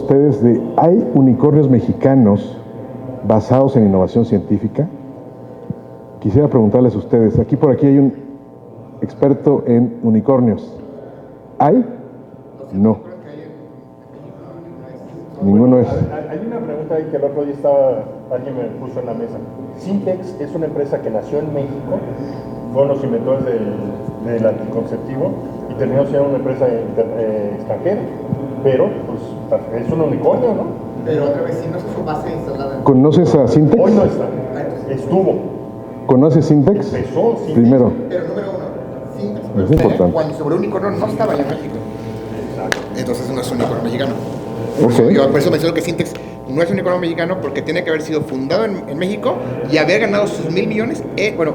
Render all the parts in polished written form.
ustedes de, ¿hay unicornios mexicanos basados en innovación científica? Quisiera preguntarles a ustedes, por aquí hay un experto en unicornios. ¿Hay? No. Ninguno es. Hay una pregunta ahí que el otro día alguien me puso en la mesa. Syntex es una empresa que nació en México, fueron los inventores del anticonceptivo y terminó siendo una empresa extranjera, pero pues es un unicornio, ¿no? Pero otra vez, si no es su base instalada. ¿Conoces a Syntex? Hoy no está, estuvo. ¿Conoces Syntex? Empezó Syntex. Primero. Pero número uno, Syntex, Es importante. cuando sobre un unicornio no estaba ya en México. Entonces no es un unicornio mexicano. Okay. Por eso menciono que Syntex no es un unicornio mexicano porque tiene que haber sido fundado en México y haber ganado sus 1,000 millones,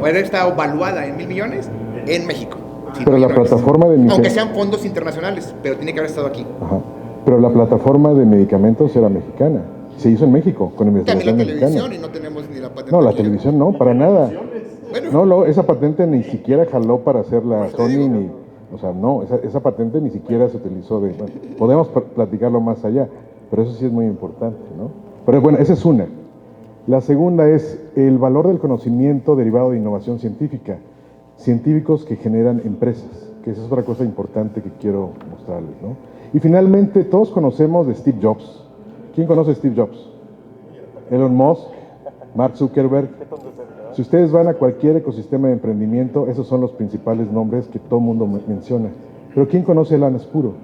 haber estado valuada en 1,000 millones en México. Pero la plataforma de aunque sean fondos internacionales, pero tiene que haber estado aquí. Ajá. Pero la plataforma de medicamentos era mexicana. Se hizo en México, con investigación También la mexicana. televisión y no tenemos ni la patente. No, la televisión no, para nada. Bueno. No, esa patente ni siquiera jaló para hacer la Sony, ni, o sea, no, esa patente ni siquiera se utilizó de... Bueno, podemos platicarlo más allá, pero eso sí es muy importante, ¿no? Pero bueno, esa es una. La segunda es el valor del conocimiento derivado de innovación científica. Científicos que generan empresas, que esa es otra cosa importante que quiero mostrarles, ¿no? Y finalmente, todos conocemos de Steve Jobs. ¿Quién conoce a Steve Jobs? Elon Musk, Mark Zuckerberg. Si ustedes van a cualquier ecosistema de emprendimiento, esos son los principales nombres que todo el mundo menciona. Pero ¿quién conoce a Alan Spuro?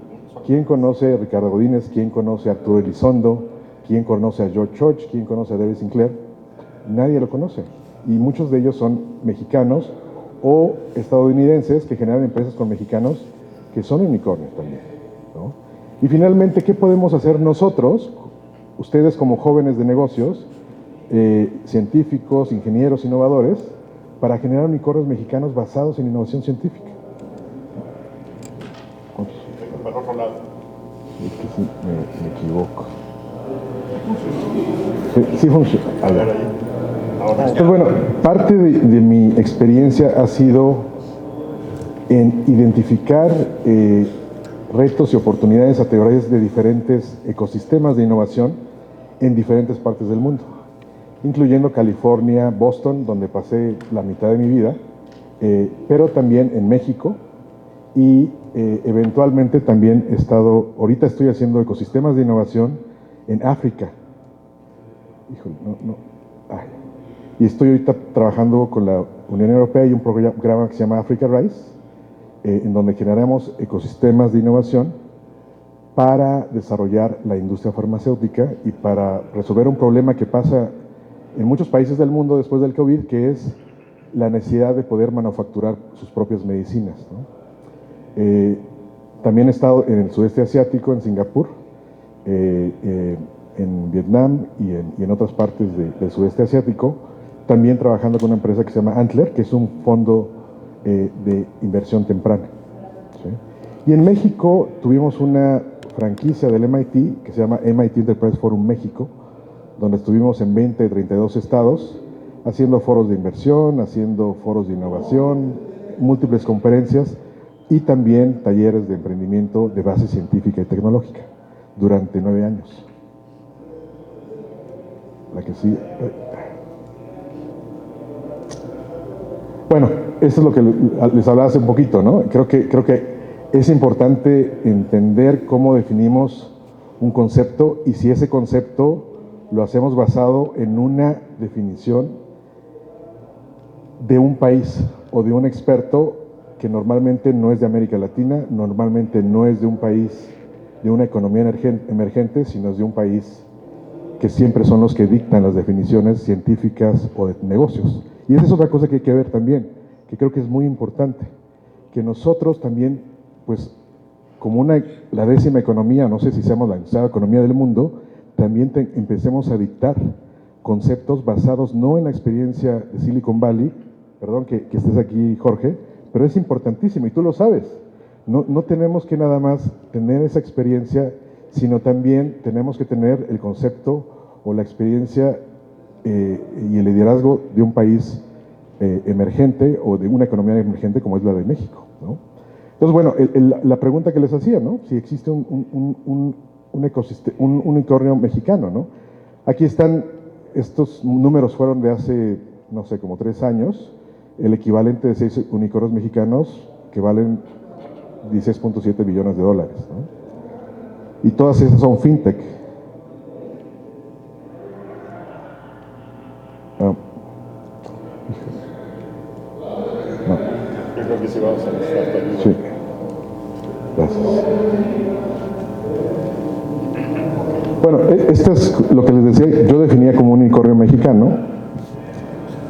¿Quién conoce a Ricardo Godínez? ¿Quién conoce a Arturo Elizondo? ¿Quién conoce a George Church? ¿Quién conoce a David Sinclair? Nadie lo conoce. Y muchos de ellos son mexicanos o estadounidenses que generan empresas con mexicanos que son unicornios también, ¿no? Y finalmente, ¿qué podemos hacer nosotros, ustedes como jóvenes de negocios, científicos, ingenieros, innovadores, para generar unicornios mexicanos basados en innovación científica? Para otro lado. Es que sí, me equivoco. Sí funciona. A ver. Pues bueno, parte de mi experiencia ha sido en identificar retos y oportunidades a través de diferentes ecosistemas de innovación en diferentes partes del mundo, incluyendo California, Boston, donde pasé la mitad de mi vida, pero también en México y eventualmente también ahorita estoy haciendo ecosistemas de innovación en África. Híjole, y estoy ahorita trabajando con la Unión Europea y un programa que se llama Africa Rise, en donde generamos ecosistemas de innovación para desarrollar la industria farmacéutica y para resolver un problema que pasa en muchos países del mundo después del COVID, que es la necesidad de poder manufacturar sus propias medicinas, ¿no? También he estado en el sudeste asiático, en Singapur, en Vietnam y en otras partes del sudeste asiático, también trabajando con una empresa que se llama Antler, que es un fondo de inversión temprana, ¿sí? Y en México tuvimos una franquicia del MIT que se llama MIT Enterprise Forum México, donde estuvimos en 20 de 32 estados, haciendo foros de inversión, haciendo foros de innovación, múltiples conferencias y también talleres de emprendimiento de base científica y tecnológica durante 9 años. La que sí. Bueno, eso es lo que les hablaba hace un poquito, ¿no? Creo que es importante entender cómo definimos un concepto y si ese concepto lo hacemos basado en una definición de un país o de un experto que normalmente no es de América Latina, normalmente no es de un país, de una economía emergente, sino es de un país que siempre son los que dictan las definiciones científicas o de negocios. Y esa es otra cosa que hay que ver también, que creo que es muy importante, que nosotros también, pues, como la 10ª economía, no sé si seamos la 10ª economía del mundo, también empecemos a dictar conceptos basados no en la experiencia de Silicon Valley, perdón que estés aquí, Jorge, pero es importantísimo y tú lo sabes. No tenemos que nada más tener esa experiencia, sino también tenemos que tener el concepto o la experiencia y el liderazgo de un país emergente o de una economía emergente como es la de México, ¿no? Entonces, bueno, la pregunta que les hacía, ¿no? Si existe un un unicornio mexicano, ¿no? Aquí están, estos números fueron de hace, no sé, como 3 años, el equivalente de 6 unicornios mexicanos que valen 16.7 billones de dólares, ¿no? Y todas esas son fintech. No. No. Yo creo que sí vamos a necesitar tu ayuda. Sí. Gracias. Bueno, esto es lo que les decía, yo definía como un unicornio mexicano,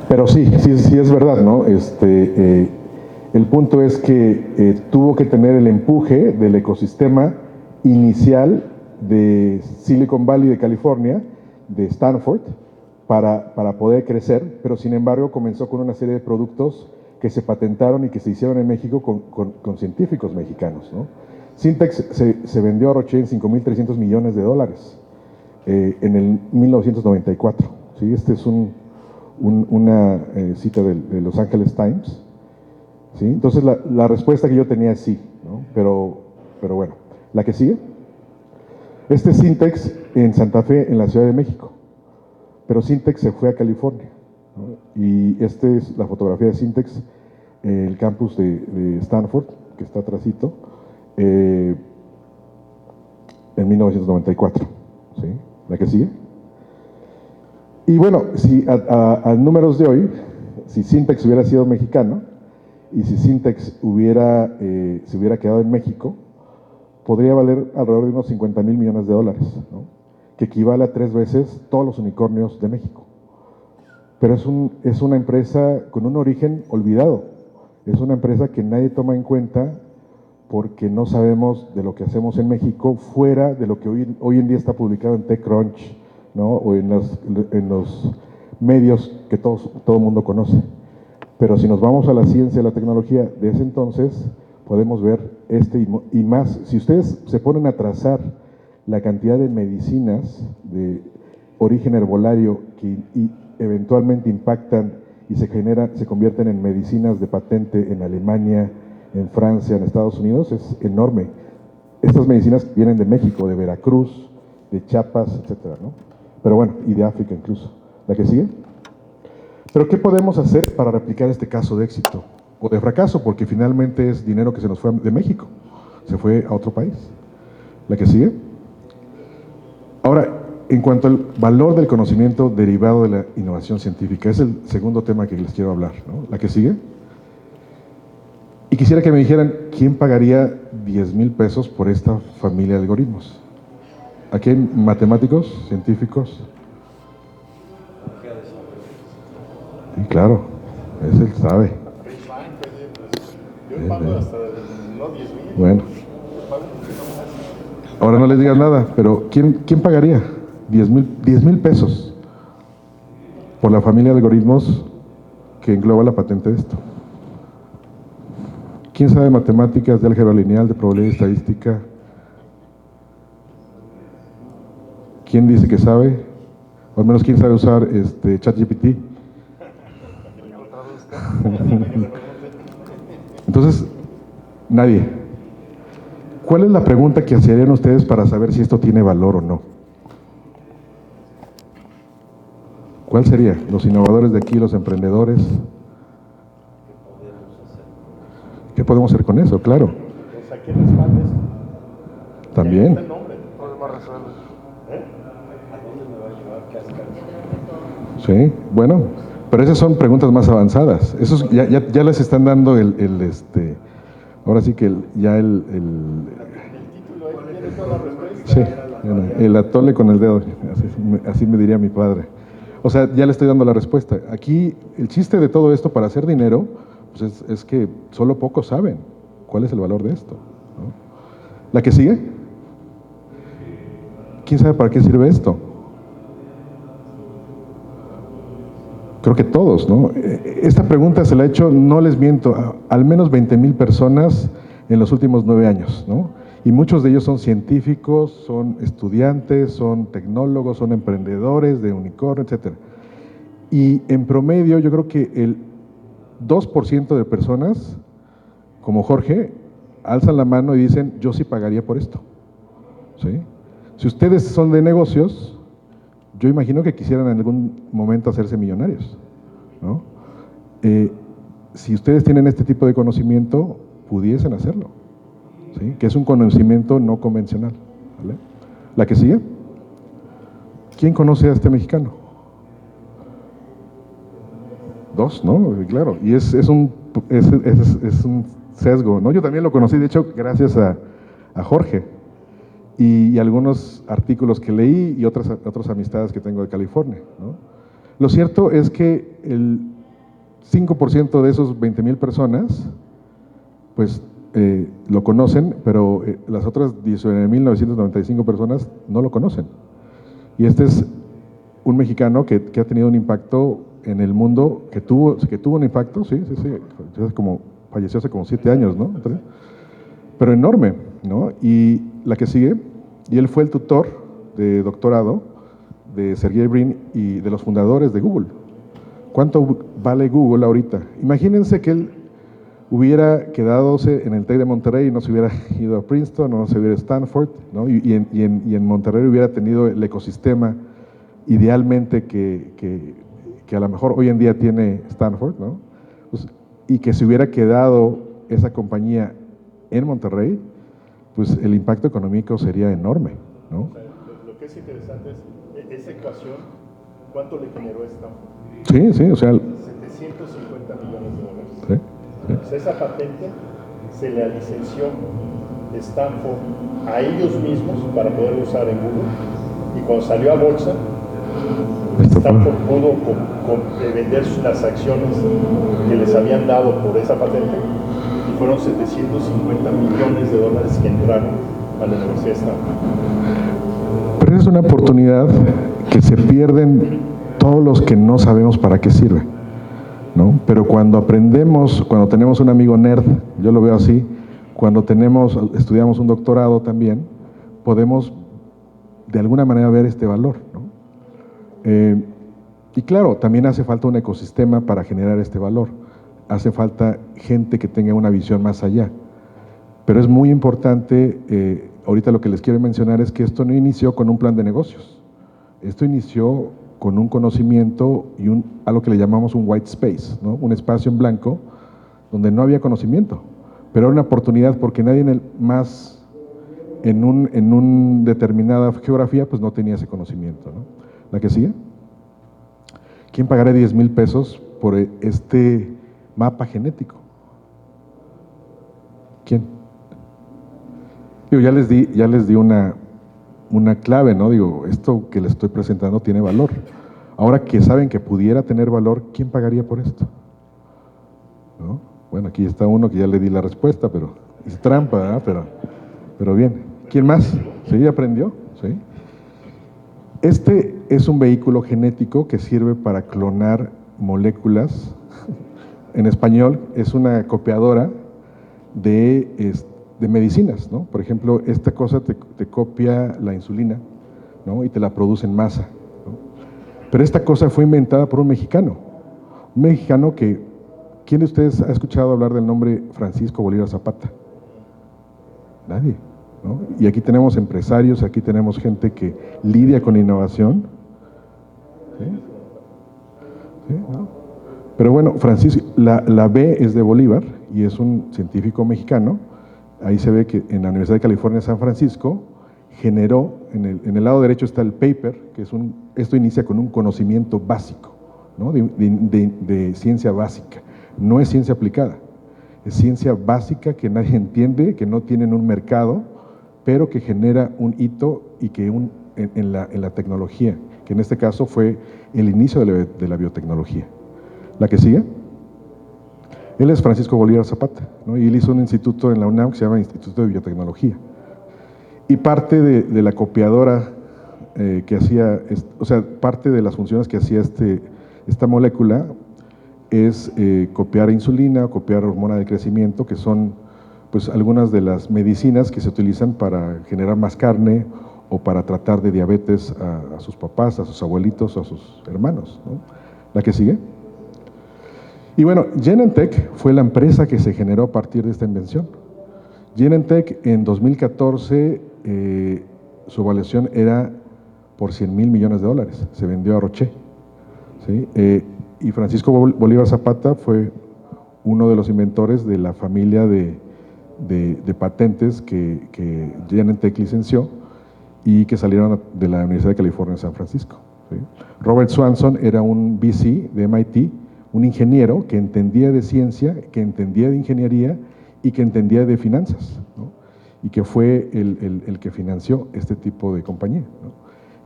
pero sí es verdad, ¿no? El punto es que tuvo que tener el empuje del ecosistema inicial de Silicon Valley de California, de Stanford, para poder crecer, pero sin embargo comenzó con una serie de productos que se patentaron y que se hicieron en México con científicos mexicanos, ¿no? Syntex se vendió a Roche en 5.300 millones de dólares en el 1994. ¿Sí? Este es una cita de Los Angeles Times. ¿Sí? Entonces la respuesta que yo tenía es sí, ¿no? Pero bueno, la que sigue. Este es Syntex en Santa Fe, en la Ciudad de México. Pero Syntex se fue a California, ¿no? Y esta es la fotografía de Syntex, el campus de Stanford, que está atrásito, en 1994. ¿Sí? La que sigue. Y bueno, si a números de hoy, si Syntex hubiera sido mexicano y si Syntex se hubiera quedado en México, podría valer alrededor de unos 50,000 millones de dólares, ¿no? Que equivale a 3 veces todos los unicornios de México. Pero es una empresa con un origen olvidado. Es una empresa que nadie toma en cuenta porque no sabemos de lo que hacemos en México fuera de lo que hoy en día está publicado en TechCrunch, ¿no? O en los medios que todo el mundo conoce. Pero si nos vamos a la ciencia y la tecnología de ese entonces, podemos ver y más. Si ustedes se ponen a trazar la cantidad de medicinas de origen herbolario que eventualmente impactan y se convierten en medicinas de patente en Alemania, en Francia, en Estados Unidos, es enorme. Estas medicinas vienen de México, de Veracruz, de Chiapas, etcétera, ¿no? Pero bueno, y de África incluso. ¿La que sigue? Pero ¿qué podemos hacer para replicar este caso de éxito? O de fracaso, porque finalmente es dinero que se nos fue de México, se fue a otro país. ¿La que sigue? Ahora, en cuanto al valor del conocimiento derivado de la innovación científica, es el segundo tema que les quiero hablar, ¿no? ¿La que sigue? Y quisiera que me dijeran, ¿quién pagaría 10,000 pesos por esta familia de algoritmos? ¿Aquí hay matemáticos, científicos? Sí, claro, él sabe. Yo pago hasta, no 10,000. Bueno. Ahora no les digas nada, pero ¿quién pagaría 10,000 pesos por la familia de algoritmos que engloba la patente de esto? ¿Quién sabe de matemáticas, de álgebra lineal, de probabilidad estadística? ¿Quién dice que sabe? O al menos, ¿quién sabe usar ChatGPT? Entonces, nadie. ¿Cuál es la pregunta que harían ustedes para saber si esto tiene valor o no? ¿Cuál sería? Los innovadores de aquí, los emprendedores. ¿Qué podemos hacer con eso? Claro. O sea, ¿quién respalda esto? También. Ahí está el nombre. Sí, bueno, pero esas son preguntas más avanzadas. Esos ya les están dando ahora sí que El título ahí tiene toda la respuesta. sí, bueno, el atole con el dedo, así me diría mi padre. O sea, ya le estoy dando la respuesta. Aquí el chiste de todo esto para hacer dinero, pues es que solo pocos saben cuál es el valor de esto, ¿no? ¿La que sigue? ¿Quién sabe para qué sirve esto? Creo que todos, ¿no? Esta pregunta se la he hecho, no les miento, al menos 20,000 personas en los últimos 9 años, ¿no? Y muchos de ellos son científicos, son estudiantes, son tecnólogos, son emprendedores de unicornio, etc. Y en promedio yo creo que el 2% de personas, como Jorge, alzan la mano y dicen, yo sí pagaría por esto, ¿sí? Si ustedes son de negocios, yo imagino que quisieran en algún momento hacerse millonarios, ¿no? Si ustedes tienen este tipo de conocimiento, pudiesen hacerlo, ¿sí? Que es un conocimiento no convencional, ¿vale? La que sigue. ¿Quién conoce a este mexicano? Dos, ¿no? Claro, y es un sesgo, ¿no? Yo también lo conocí, de hecho, gracias a Jorge y algunos artículos que leí y otras amistades que tengo de California, ¿no? Lo cierto es que el 5% de esos 20,000 personas, pues lo conocen, pero las otras 19,995 personas no lo conocen. Y este es un mexicano que ha tenido un impacto en el mundo, que tuvo un impacto, sí, falleció hace como 7 años, ¿no? Pero enorme, ¿no? Y la que sigue, y él fue el tutor de doctorado de Sergey Brin y de los fundadores de Google. ¿Cuánto vale Google ahorita? Imagínense que él hubiera quedadose en el TEC de Monterrey y no se hubiera ido a Princeton, no se hubiera a Stanford, ¿no? Y en Monterrey hubiera tenido el ecosistema idealmente que a lo mejor hoy en día tiene Stanford, ¿no? Pues, y que se hubiera quedado esa compañía en Monterrey, pues el impacto económico sería enorme, ¿no? O sea, lo que es interesante es esa ecuación, ¿cuánto le generó Stanford? Sí, o sea… 750 millones de dólares. Sí. O sea, esa patente se le licenció Stanford a ellos mismos para poder usar en Google, y cuando salió a bolsa, Stanford pudo vender las acciones que les habían dado por esa patente, y fueron 750 millones de dólares que entraron a la Universidad de Stanford. Pero es una oportunidad que se pierden todos los que no sabemos para qué sirve, ¿no? Pero cuando aprendemos, cuando tenemos un amigo nerd, yo lo veo así, cuando estudiamos un doctorado también, podemos de alguna manera ver este valor, ¿no? Y claro, también hace falta un ecosistema para generar este valor, hace falta gente que tenga una visión más allá, pero es muy importante, ahorita lo que les quiero mencionar es que esto no inició con un plan de negocios, esto inició con un conocimiento y a lo que le llamamos un white space, ¿no? Un espacio en blanco donde no había conocimiento, pero era una oportunidad porque nadie en una determinada geografía pues no tenía ese conocimiento, ¿no? ¿La que sigue? ¿Quién pagaría 10,000 pesos por este mapa genético? ¿Quién? Digo, ya les di una clave, ¿no? Digo, esto que les estoy presentando tiene valor. Ahora que saben que pudiera tener valor, ¿quién pagaría por esto? ¿No? Bueno, aquí está uno que ya le di la respuesta, pero es trampa, ¿verdad? Pero bien. ¿Quién más? ¿Sí? ¿Aprendió? ¿Sí? Este es un vehículo genético que sirve para clonar moléculas. En español es una copiadora de medicinas, ¿no? Por ejemplo, esta cosa te copia la insulina, ¿no? Y te la produce en masa, ¿no? Pero esta cosa fue inventada por un mexicano que, ¿quién de ustedes ha escuchado hablar del nombre Francisco Bolívar Zapata? Nadie, ¿no? Y aquí tenemos empresarios, aquí tenemos gente que lidia con innovación, ¿sí? ¿Sí? ¿No? Pero bueno, Francisco, la B es de Bolívar y es un científico mexicano. Ahí se ve que en la Universidad de California, San Francisco, generó, en el lado derecho está el paper, que esto inicia con un conocimiento básico, ¿no? de ciencia básica. No es ciencia aplicada, es ciencia básica que nadie entiende, que no tiene un mercado, pero que genera un hito y que en la tecnología, que en este caso fue el inicio de la biotecnología. ¿La que sigue? Él es Francisco Bolívar Zapata, ¿no? Y él hizo un instituto en la UNAM que se llama Instituto de Biotecnología. Y parte de la copiadora que hacía, o sea, parte de las funciones que hacía esta molécula es copiar insulina, copiar hormona de crecimiento, que son pues algunas de las medicinas que se utilizan para generar más carne o para tratar de diabetes a sus papás, a sus abuelitos o a sus hermanos, ¿no? ¿La que sigue? Y bueno, Genentech fue la empresa que se generó a partir de esta invención. Genentech en 2014 su evaluación era por 100,000 millones de dólares, se vendió a Roche, ¿sí? Y Francisco Bolívar Zapata fue uno de los inventores de la familia de patentes que Genentech licenció y que salieron de la Universidad de California en San Francisco, ¿sí? Robert Swanson era un VC de MIT, un ingeniero que entendía de ciencia, que entendía de ingeniería y que entendía de finanzas, ¿no? Y que fue el que financió este tipo de compañía, ¿no?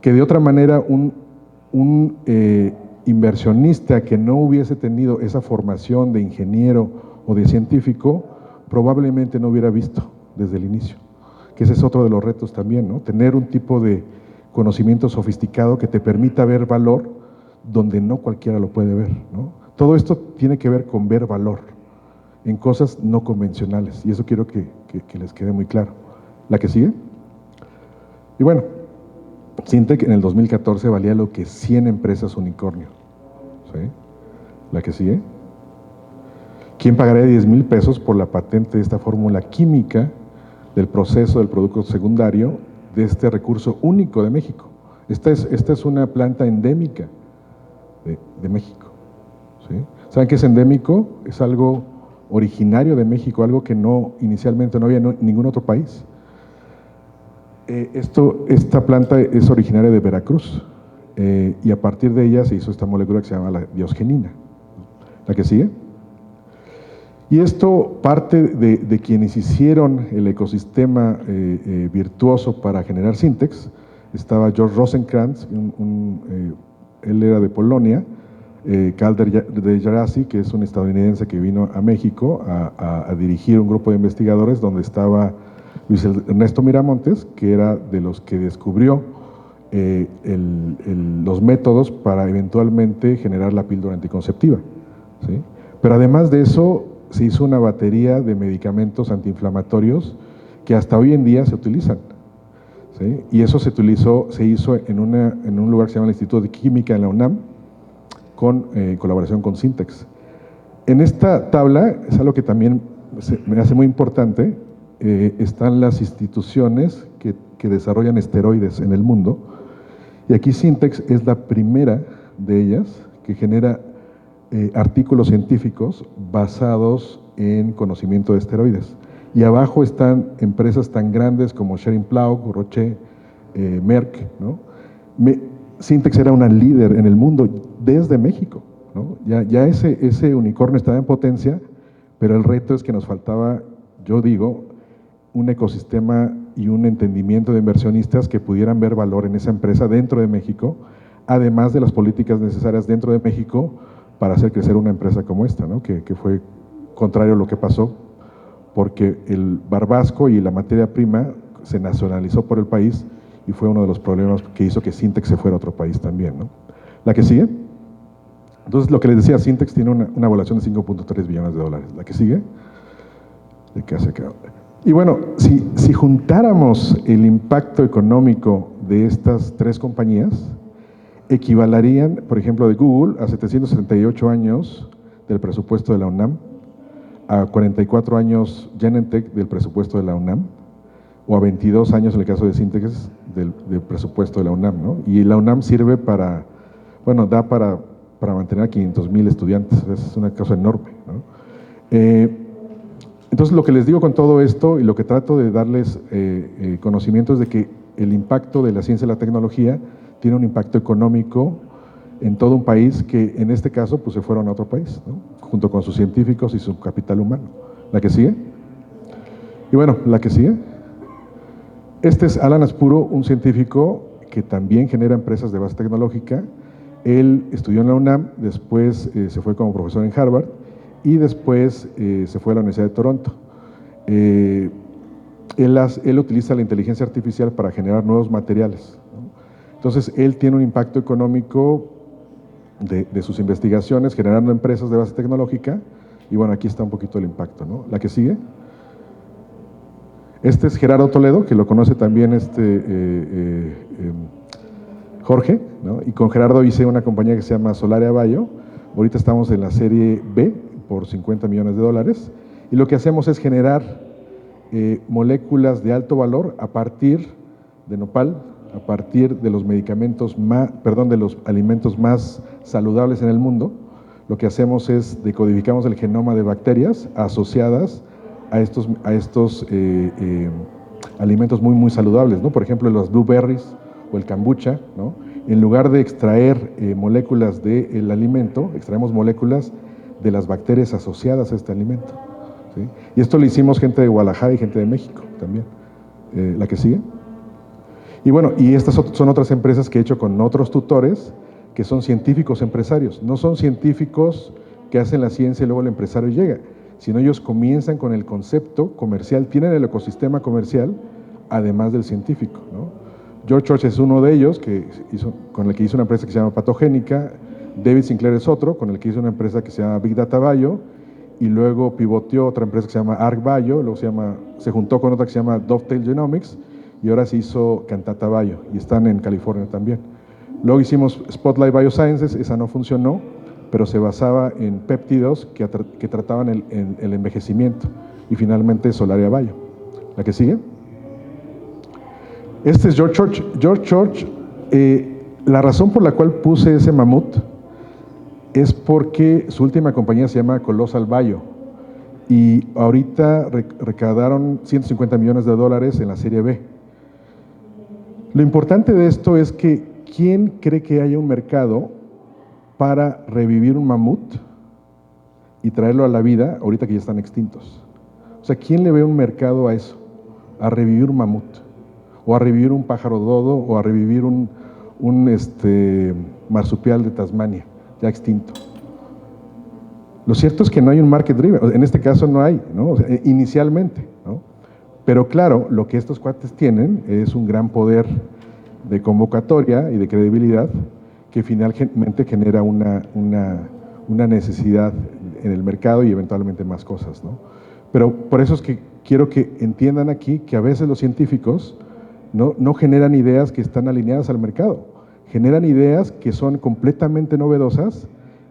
Que de otra manera un inversionista que no hubiese tenido esa formación de ingeniero o de científico probablemente no hubiera visto desde el inicio, que ese es otro de los retos también, ¿no? Tener un tipo de conocimiento sofisticado que te permita ver valor donde no cualquiera lo puede ver, ¿no? Todo esto tiene que ver con ver valor en cosas no convencionales, y eso quiero que les quede muy claro. ¿La que sigue? Y bueno, Syntec en el 2014 valía lo que 100 empresas unicornio, ¿sí? ¿La que sigue? ¿Quién pagaría 10,000 pesos por la patente de esta fórmula química del proceso del producto secundario de este recurso único de México? Esta es una planta endémica de México, ¿sí? ¿Saben qué es endémico? Es algo originario de México, algo que inicialmente no había en ningún otro país. Esta planta es originaria de Veracruz, y a partir de ella se hizo esta molécula que se llama la diosgenina. ¿La que sigue? Y esto parte de quienes hicieron el ecosistema virtuoso para generar Syntex. Estaba George Rosenkrantz, él era de Polonia, Calder de Jarasi, que es un estadounidense que vino a México a dirigir un grupo de investigadores donde estaba Luis Ernesto Miramontes, que era de los que descubrió los métodos para eventualmente generar la píldora anticonceptiva, ¿sí? Pero además de eso, se hizo una batería de medicamentos antiinflamatorios que hasta hoy en día se utilizan, ¿sí? Y eso se hizo en un lugar que se llama el Instituto de Química en la UNAM, con colaboración con Syntex. En esta tabla, es algo que también me hace muy importante, están las instituciones que desarrollan esteroides en el mundo, y aquí Syntex es la primera de ellas que genera artículos científicos basados en conocimiento de esteroides. Y abajo están empresas tan grandes como Schering-Plough, Roche, Merck, ¿no? Syntex era una líder en el mundo desde México, ¿no? Ya ese unicornio estaba en potencia, pero el reto es que nos faltaba, yo digo, un ecosistema y un entendimiento de inversionistas que pudieran ver valor en esa empresa dentro de México, además de las políticas necesarias dentro de México para hacer crecer una empresa como esta, ¿no? Que fue contrario a lo que pasó, porque el barbasco y la materia prima se nacionalizó por el país y fue uno de los problemas que hizo que Syntex se fuera a otro país también, ¿no? ¿La que sigue? Entonces, lo que les decía, Syntex tiene una evaluación de 5.3 billones de dólares. ¿La que sigue? ¿De qué hace acá? Y bueno, si juntáramos el impacto económico de estas tres compañías, equivalerían, por ejemplo, de Google a 778 años del presupuesto de la UNAM, a 44 años Genentech del presupuesto de la UNAM, o a 22 años en el caso de Syntex del presupuesto de la UNAM, ¿no? Y la UNAM sirve da para mantener a 500,000 estudiantes, es una cosa enorme, ¿no? Entonces, lo que les digo con todo esto y lo que trato de darles conocimiento es de que el impacto de la ciencia y la tecnología tiene un impacto económico en todo un país que en este caso pues se fueron a otro país, ¿no? Junto con sus científicos y su capital humano. ¿La que sigue? Y bueno, la que sigue. Este es Alan Aspuro, un científico que también genera empresas de base tecnológica. Él estudió en la UNAM, después se fue como profesor en Harvard y después se fue a la Universidad de Toronto. Él utiliza la inteligencia artificial para generar nuevos materiales, ¿no? Entonces, él tiene un impacto económico de sus investigaciones, generando empresas de base tecnológica, y bueno, aquí está un poquito el impacto, ¿no? ¿La que sigue? Este es Gerardo Toledo, que lo conoce también Jorge, ¿no? Y con Gerardo hice una compañía que se llama Solaria Bio. Ahorita estamos en la serie B por 50 millones de dólares, y lo que hacemos es generar moléculas de alto valor a partir de nopal a partir de los medicamentos de los alimentos más saludables en el mundo. Lo que hacemos es decodificamos el genoma de bacterias asociadas a estos alimentos muy, muy saludables, ¿no? Por ejemplo, los blueberries o el kombucha, ¿no? En lugar de extraer moléculas del alimento, extraemos moléculas de las bacterias asociadas a este alimento, ¿sí? Y esto lo hicimos gente de Guadalajara y gente de México también. ¿La que sigue? Y bueno, y estas son otras empresas que he hecho con otros tutores que son científicos empresarios. No son científicos que hacen la ciencia y luego el empresario llega, sino ellos comienzan con el concepto comercial, tienen el ecosistema comercial, además del científico, ¿no? George Church es uno de ellos, con el que hizo una empresa que se llama Patogénica. David Sinclair es otro, con el que hizo una empresa que se llama Big Data Bio, y luego pivoteó otra empresa que se llama Arc Bio, luego se juntó con otra que se llama Dovetail Genomics, y ahora se hizo Cantata Bio, y están en California también. Luego hicimos Spotlight Biosciences, esa no funcionó, pero se basaba en péptidos que trataban el envejecimiento, y finalmente Solaria Bio. ¿La que sigue? Este es George Church. George Church, la razón por la cual puse ese mamut es porque su última compañía se llama Colossal Bio, y ahorita recaudaron $150 millones en la serie B. Lo importante de esto es que ¿quién cree que haya un mercado para revivir un mamut y traerlo a la vida ahorita que ya están extintos? O sea, ¿quién le ve un mercado a eso? A revivir un mamut, o a revivir un pájaro dodo, o a revivir un marsupial de Tasmania, ya extinto. Lo cierto es que no hay un market driven, en este caso no hay, ¿no? O sea, inicialmente, ¿no? Pero claro, lo que estos cuates tienen es un gran poder de convocatoria y de credibilidad que finalmente genera una necesidad en el mercado y eventualmente más cosas, ¿no? Pero por eso es que quiero que entiendan aquí que a veces los científicos no generan ideas que están alineadas al mercado, generan ideas que son completamente novedosas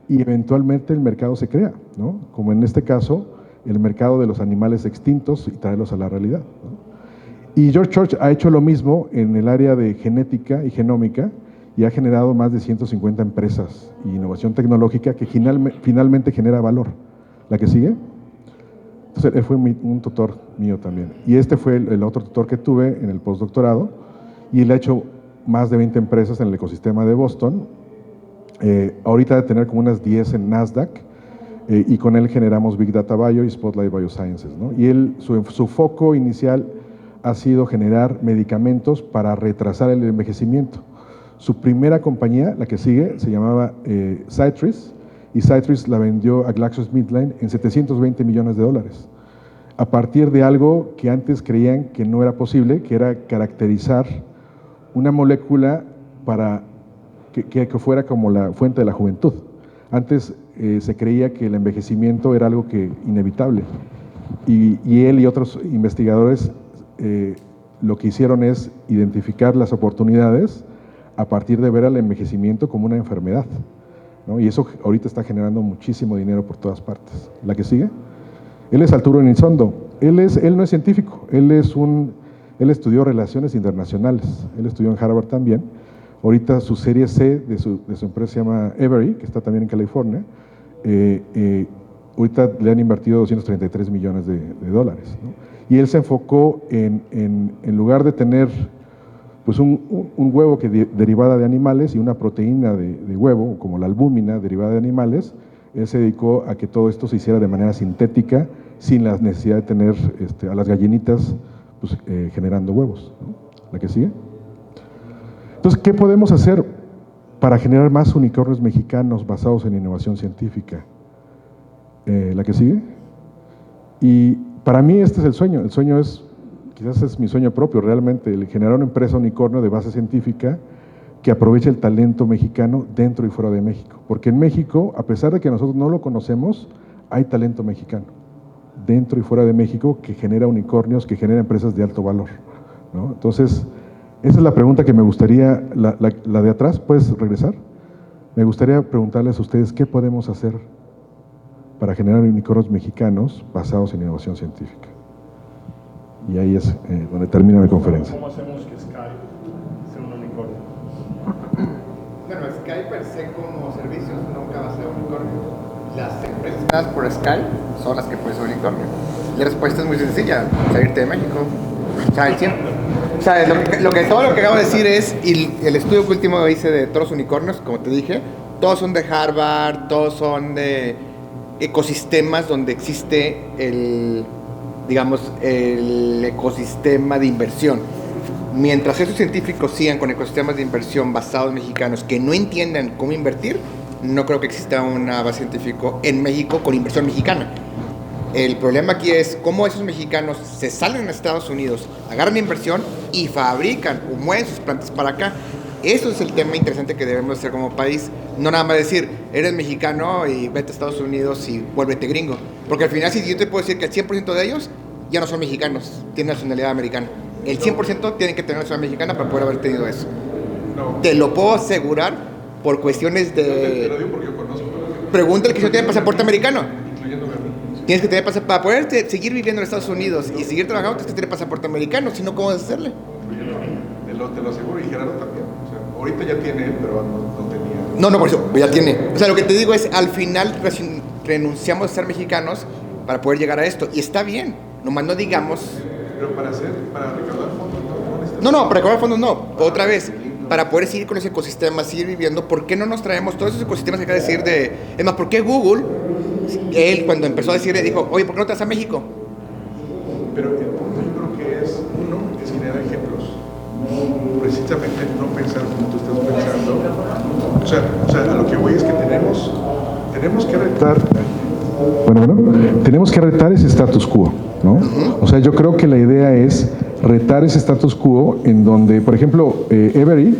y eventualmente el mercado se crea, ¿no? Como en este caso, el mercado de los animales extintos y traerlos a la realidad, ¿no? Y George Church ha hecho lo mismo en el área de genética y genómica y ha generado más de 150 empresas y innovación tecnológica que finalmente genera valor. ¿La que sigue? Entonces, él fue un tutor mío también. Y este fue el otro tutor que tuve en el postdoctorado, y él ha hecho más de 20 empresas en el ecosistema de Boston. Ahorita debe tener como unas 10 en Nasdaq, y con él generamos Big Data Bio y Spotlight Biosciences, ¿no? Y su foco inicial ha sido generar medicamentos para retrasar el envejecimiento. Su primera compañía, la que sigue, se llamaba Cytris, y Cytris la vendió a GlaxoSmithKline en $720 millones, a partir de algo que antes creían que no era posible, que era caracterizar una molécula para que fuera como la fuente de la juventud. Antes se creía que el envejecimiento era algo inevitable, y él y otros investigadores lo que hicieron es identificar las oportunidades a partir de ver el envejecimiento como una enfermedad, ¿no? Y eso ahorita está generando muchísimo dinero por todas partes. ¿La que sigue? Él es Arturo Elizondo. Él no es científico, él estudió Relaciones Internacionales, él estudió en Harvard también. Ahorita su serie C de su empresa se llama Every, que está también en California. Ahorita le han invertido $233 millones, ¿no? Y él se enfocó en lugar de tener pues un huevo derivada de animales y una proteína de huevo, como la albúmina derivada de animales, él se dedicó a que todo esto se hiciera de manera sintética, sin la necesidad de tener a las gallinitas pues, generando huevos, ¿no? ¿La que sigue? Entonces, ¿qué podemos hacer para generar más unicornios mexicanos basados en innovación científica? ¿La que sigue? Y para mí este es el sueño es, quizás es mi sueño propio realmente, el generar una empresa unicornio de base científica que aproveche el talento mexicano dentro y fuera de México. Porque en México, a pesar de que nosotros no lo conocemos, hay talento mexicano dentro y fuera de México que genera unicornios, que genera empresas de alto valor, ¿no? Entonces, esa es la pregunta que me gustaría, la de atrás, ¿puedes regresar? Me gustaría preguntarles a ustedes qué podemos hacer para generar unicornios mexicanos basados en innovación científica. Y ahí es donde termina mi conferencia. ¿Cómo hacemos que Skype Bueno, Sky per se como servicios nunca va a ser unicornio. Las empresas creadas por Sky son las que pueden ser unicornio. Y la respuesta es muy sencilla, salirte de México. O sea, todo lo que acabo de decir es, y el estudio que último hice de todos los unicornios, como te dije, todos son de Harvard, todos son de ecosistemas donde existe el ecosistema de inversión. Mientras esos científicos sigan con ecosistemas de inversión basados en mexicanos que no entiendan cómo invertir, no creo que exista una base científica en México con inversión mexicana. El problema aquí es cómo esos mexicanos se salen a Estados Unidos, agarran inversión y fabrican o mueven sus plantas para acá. Eso es el tema interesante que debemos hacer como país. No nada más decir, eres mexicano y vete a Estados Unidos y vuélvete gringo. Porque al final, si yo te puedo decir que el 100% de ellos ya no son mexicanos, tienen nacionalidad americana. El 100% tienen que tener nacionalidad mexicana para poder haber tenido eso. No. Te lo puedo asegurar por cuestiones de... Te lo digo porque yo conozco. Pregúntale que si no tiene pasaporte americano. Incluyéndome a mí. Tienes que tener pasaporte. Para poder seguir viviendo en Estados Unidos y seguir trabajando, tienes que tener pasaporte americano. Si no, ¿cómo vas a hacerle? Te lo aseguro. Y Gerardo también. O sea, ahorita ya tiene, pero no tenía. No, por eso, ya tiene. O sea, lo que te digo es, al final renunciamos a ser mexicanos para poder llegar a esto. Y está bien. Nomás no digamos... Pero para recaudar fondos No, para recaudar fondos no. Otra vez, para poder seguir con ese ecosistema, seguir viviendo, ¿por qué no nos traemos todos esos ecosistemas que acaba de decir de... Es más, ¿por qué Google, él cuando empezó a decir, dijo, oye, ¿por qué no te vas a México? Pero el punto yo creo que es, uno, es generar ejemplos. Precisamente no pensar como tú estás pensando. O sea, a lo que voy es que tenemos que retar. Tenemos que retar ese status quo, ¿no? O sea, yo creo que la idea es retar ese status quo en donde, por ejemplo, Every,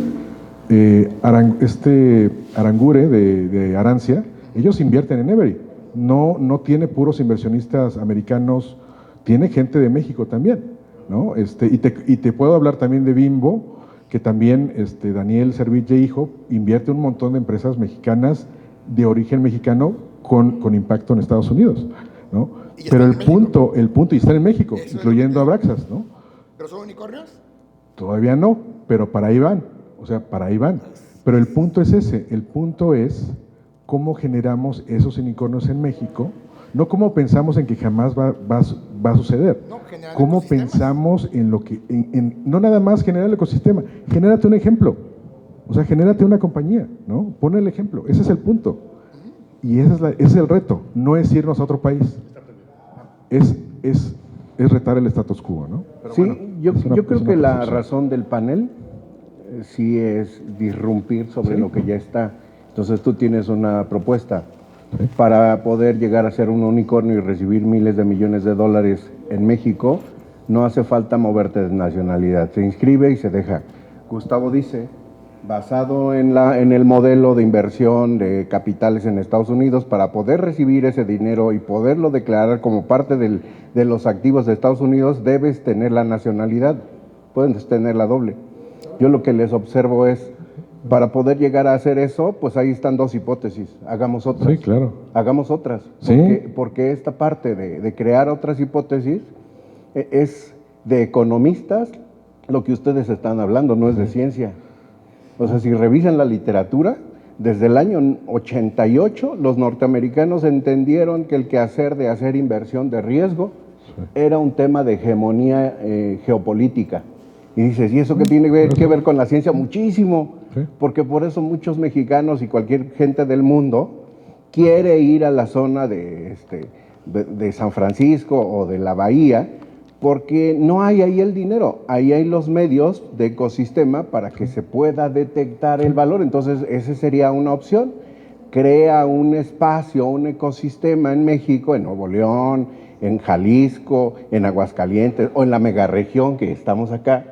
Arangure de Arancia, ellos invierten en Every. No tiene puros inversionistas americanos, tiene gente de México también, ¿no? Y te puedo hablar también de Bimbo, que también Daniel Serville hijo invierte un montón de empresas mexicanas de origen mexicano con impacto en Estados Unidos, ¿no? Pero el punto, y están en México, incluyendo Abraxas, ¿no? ¿Pero son unicornios? Todavía no, pero para ahí van, Pero el punto es ese, el punto es cómo generamos esos unicornios en México, no cómo pensamos en que jamás va a suceder, No, cómo pensamos en lo que, no nada más generar el ecosistema, genérate un ejemplo, o sea, genérate una compañía, ¿no? Pon el ejemplo, ese es el punto. Y ese es el reto, no es irnos a otro país, es retar el status quo, ¿no? Pero sí, bueno, yo creo que la razón del panel sí es disrumpir sobre lo que ya está. Entonces tú tienes una propuesta para poder llegar a ser un unicornio y recibir miles de millones de dólares en México, no hace falta moverte de nacionalidad, se inscribe y se deja. Gustavo dice, basado en el modelo de inversión de capitales en Estados Unidos, para poder recibir ese dinero y poderlo declarar como parte de los activos de Estados Unidos, debes tener la nacionalidad, puedes tener la doble. Yo lo que les observo es, para poder llegar a hacer eso, pues ahí están dos hipótesis, hagamos otras. Sí, claro. Hagamos otras, Sí. Porque esta parte de crear otras hipótesis es de economistas lo que ustedes están hablando, no es de ciencia. O sea, si revisan la literatura, desde el año 88 los norteamericanos entendieron que el quehacer de hacer inversión de riesgo era un tema de hegemonía geopolítica. Y dices, ¿y eso qué tiene que ver con la ciencia? Muchísimo, porque por eso muchos mexicanos y cualquier gente del mundo quiere ir a la zona de San Francisco o de la Bahía, porque no hay ahí el dinero, ahí hay los medios de ecosistema para que se pueda detectar el valor. Entonces, esa sería una opción. Crea un espacio, un ecosistema en México, en Nuevo León, en Jalisco, en Aguascalientes o en la megaregión que estamos acá,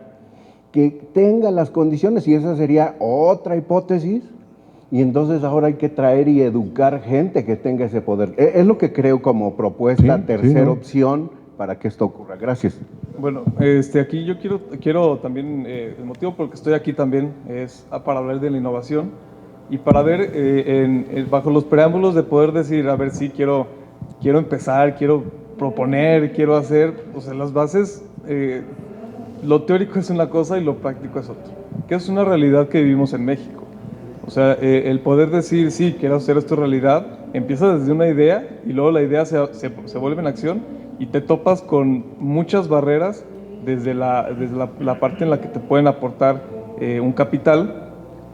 que tenga las condiciones, y esa sería otra hipótesis. Y entonces ahora hay que traer y educar gente que tenga ese poder. Es lo que creo como propuesta, tercera opción para que esto ocurra. Gracias. Bueno, aquí yo quiero también, el motivo por el que estoy aquí también es para hablar de la innovación y para ver bajo los preámbulos de poder decir, a ver, sí, quiero empezar, quiero proponer, quiero hacer, o sea, las bases, lo teórico es una cosa y lo práctico es otra, que es una realidad que vivimos en México. O sea, el poder decir, sí, quiero hacer esto realidad, empieza desde una idea y luego la idea se vuelve en acción y te topas con muchas barreras desde la parte en la que te pueden aportar un capital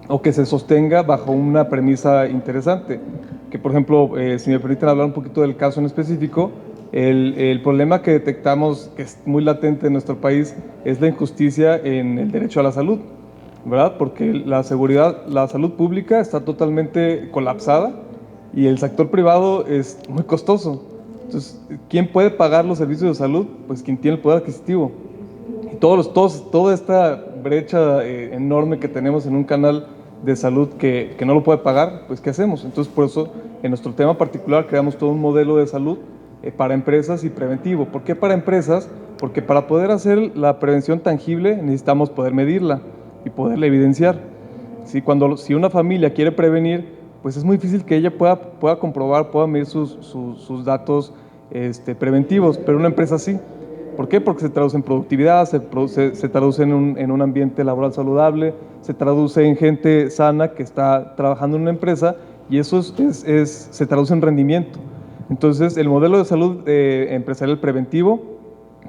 o que se sostenga bajo una premisa interesante. Que, por ejemplo, si me permiten hablar un poquito del caso en específico, el problema que detectamos, que es muy latente en nuestro país, es la injusticia en el derecho a la salud, ¿verdad? Porque la salud pública está totalmente colapsada y el sector privado es muy costoso. Entonces, ¿quién puede pagar los servicios de salud? Pues quien tiene el poder adquisitivo. Y toda esta brecha enorme que tenemos en un canal de salud que no lo puede pagar, pues ¿qué hacemos? Entonces, por eso, en nuestro tema particular, creamos todo un modelo de salud para empresas y preventivo. ¿Por qué para empresas? Porque para poder hacer la prevención tangible necesitamos poder medirla y poderla evidenciar. Si una familia quiere prevenir, pues es muy difícil que ella pueda comprobar, pueda medir sus datos preventivos, pero una empresa sí. ¿Por qué? Porque se traduce en productividad, se traduce en un ambiente laboral saludable, se traduce en gente sana que está trabajando en una empresa y eso se traduce en rendimiento. Entonces, el modelo de salud empresarial preventivo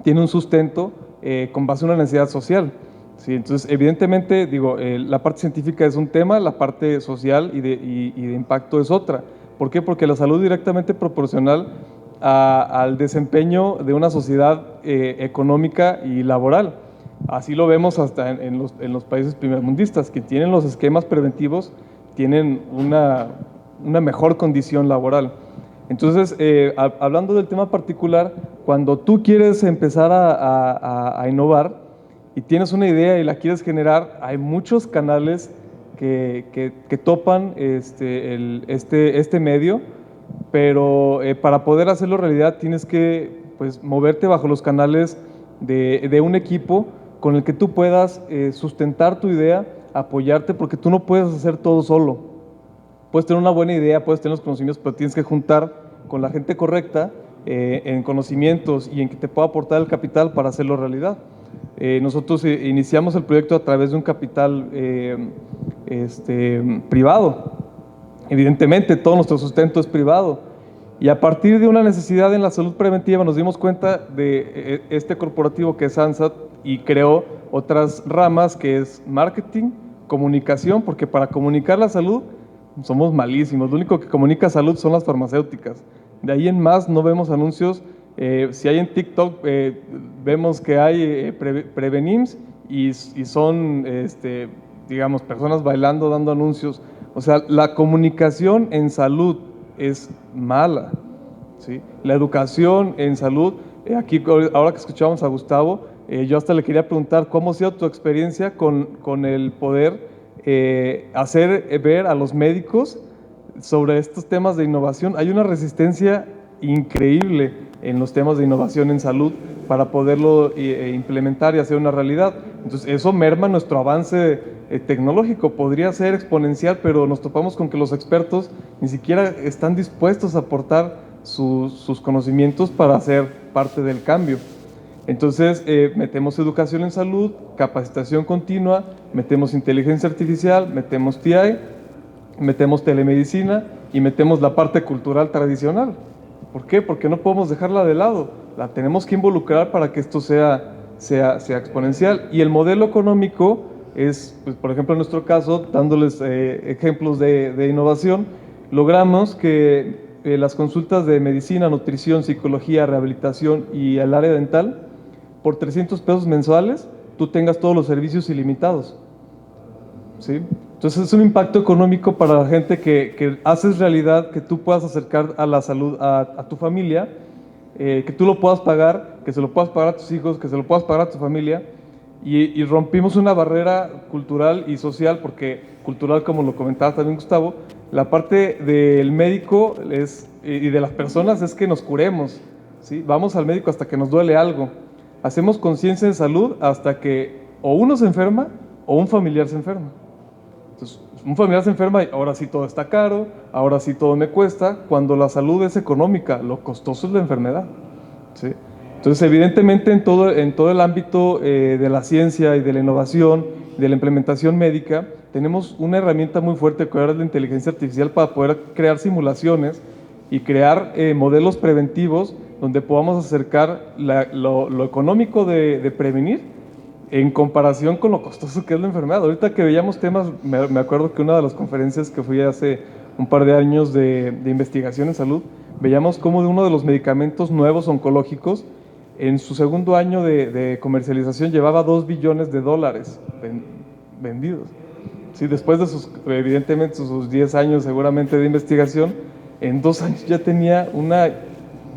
tiene un sustento con base en una necesidad social. ¿Sí? Entonces, evidentemente, la parte científica es un tema, la parte social y de impacto es otra. ¿Por qué? Porque la salud es directamente proporcional al desempeño de una sociedad económica y laboral. Así lo vemos hasta en los países primermundistas, que tienen los esquemas preventivos, tienen una mejor condición laboral. Entonces, hablando del tema particular, cuando tú quieres empezar a innovar y tienes una idea y la quieres generar, hay muchos canales que topan este medio, pero para poder hacerlo realidad tienes que moverte bajo los canales de un equipo con el que tú puedas sustentar tu idea, apoyarte, porque tú no puedes hacer todo solo. Puedes tener una buena idea, puedes tener los conocimientos, pero tienes que juntar con la gente correcta en conocimientos y en que te pueda aportar el capital para hacerlo realidad. Nosotros iniciamos el proyecto a través de un capital privado. Evidentemente, todo nuestro sustento es privado. Y a partir de una necesidad en la salud preventiva nos dimos cuenta de este corporativo que es ANSAT y creó otras ramas que es marketing, comunicación, porque para comunicar la salud somos malísimos. Lo único que comunica salud son las farmacéuticas. De ahí en más no vemos anuncios. Si hay en TikTok, vemos que hay Prevenims y son, digamos, personas bailando, dando anuncios. O sea, la comunicación en salud es mala, ¿sí? La educación en salud, aquí ahora que escuchábamos a Gustavo, yo hasta le quería preguntar cómo ha sido tu experiencia con el poder hacer ver a los médicos sobre estos temas de innovación. Hay una resistencia increíble en los temas de innovación en salud para poderlo implementar y hacer una realidad. Entonces, eso merma nuestro avance tecnológico. Podría ser exponencial, pero nos topamos con que los expertos ni siquiera están dispuestos a aportar sus conocimientos para ser parte del cambio. Entonces, metemos educación en salud, capacitación continua, metemos inteligencia artificial, metemos TI, metemos telemedicina y metemos la parte cultural tradicional. ¿Por qué? Porque no podemos dejarla de lado, la tenemos que involucrar para que esto sea exponencial. Y el modelo económico es, pues, por ejemplo, en nuestro caso, dándoles ejemplos de innovación, logramos que las consultas de medicina, nutrición, psicología, rehabilitación y el área dental, por 300 pesos mensuales, tú tengas todos los servicios ilimitados, ¿sí? Entonces es un impacto económico para la gente que haces realidad, que tú puedas acercar a la salud a tu familia, que tú lo puedas pagar, que se lo puedas pagar a tus hijos, que se lo puedas pagar a tu familia, y rompimos una barrera cultural y social, porque cultural, como lo comentaba también Gustavo, la parte del médico y de las personas es que nos curemos, ¿sí? Vamos al médico hasta que nos duele algo, hacemos conciencia en salud hasta que o uno se enferma o un familiar se enferma. Entonces, un familiar se enferma y ahora sí todo está caro, ahora sí todo me cuesta, cuando la salud es económica, lo costoso es la enfermedad, ¿sí? Entonces, evidentemente, en todo el ámbito de la ciencia y de la innovación, de la implementación médica, tenemos una herramienta muy fuerte que ahora es la inteligencia artificial para poder crear simulaciones y crear modelos preventivos donde podamos acercar lo económico de prevenir en comparación con lo costoso que es la enfermedad. Ahorita que veíamos temas, me acuerdo que una de las conferencias que fui hace un par de años de investigación en salud, veíamos cómo de uno de los medicamentos nuevos oncológicos, en su segundo año de comercialización llevaba $2 billones vendidos. Sí, después de evidentemente sus 10 años seguramente de investigación, en 2 años ya tenía una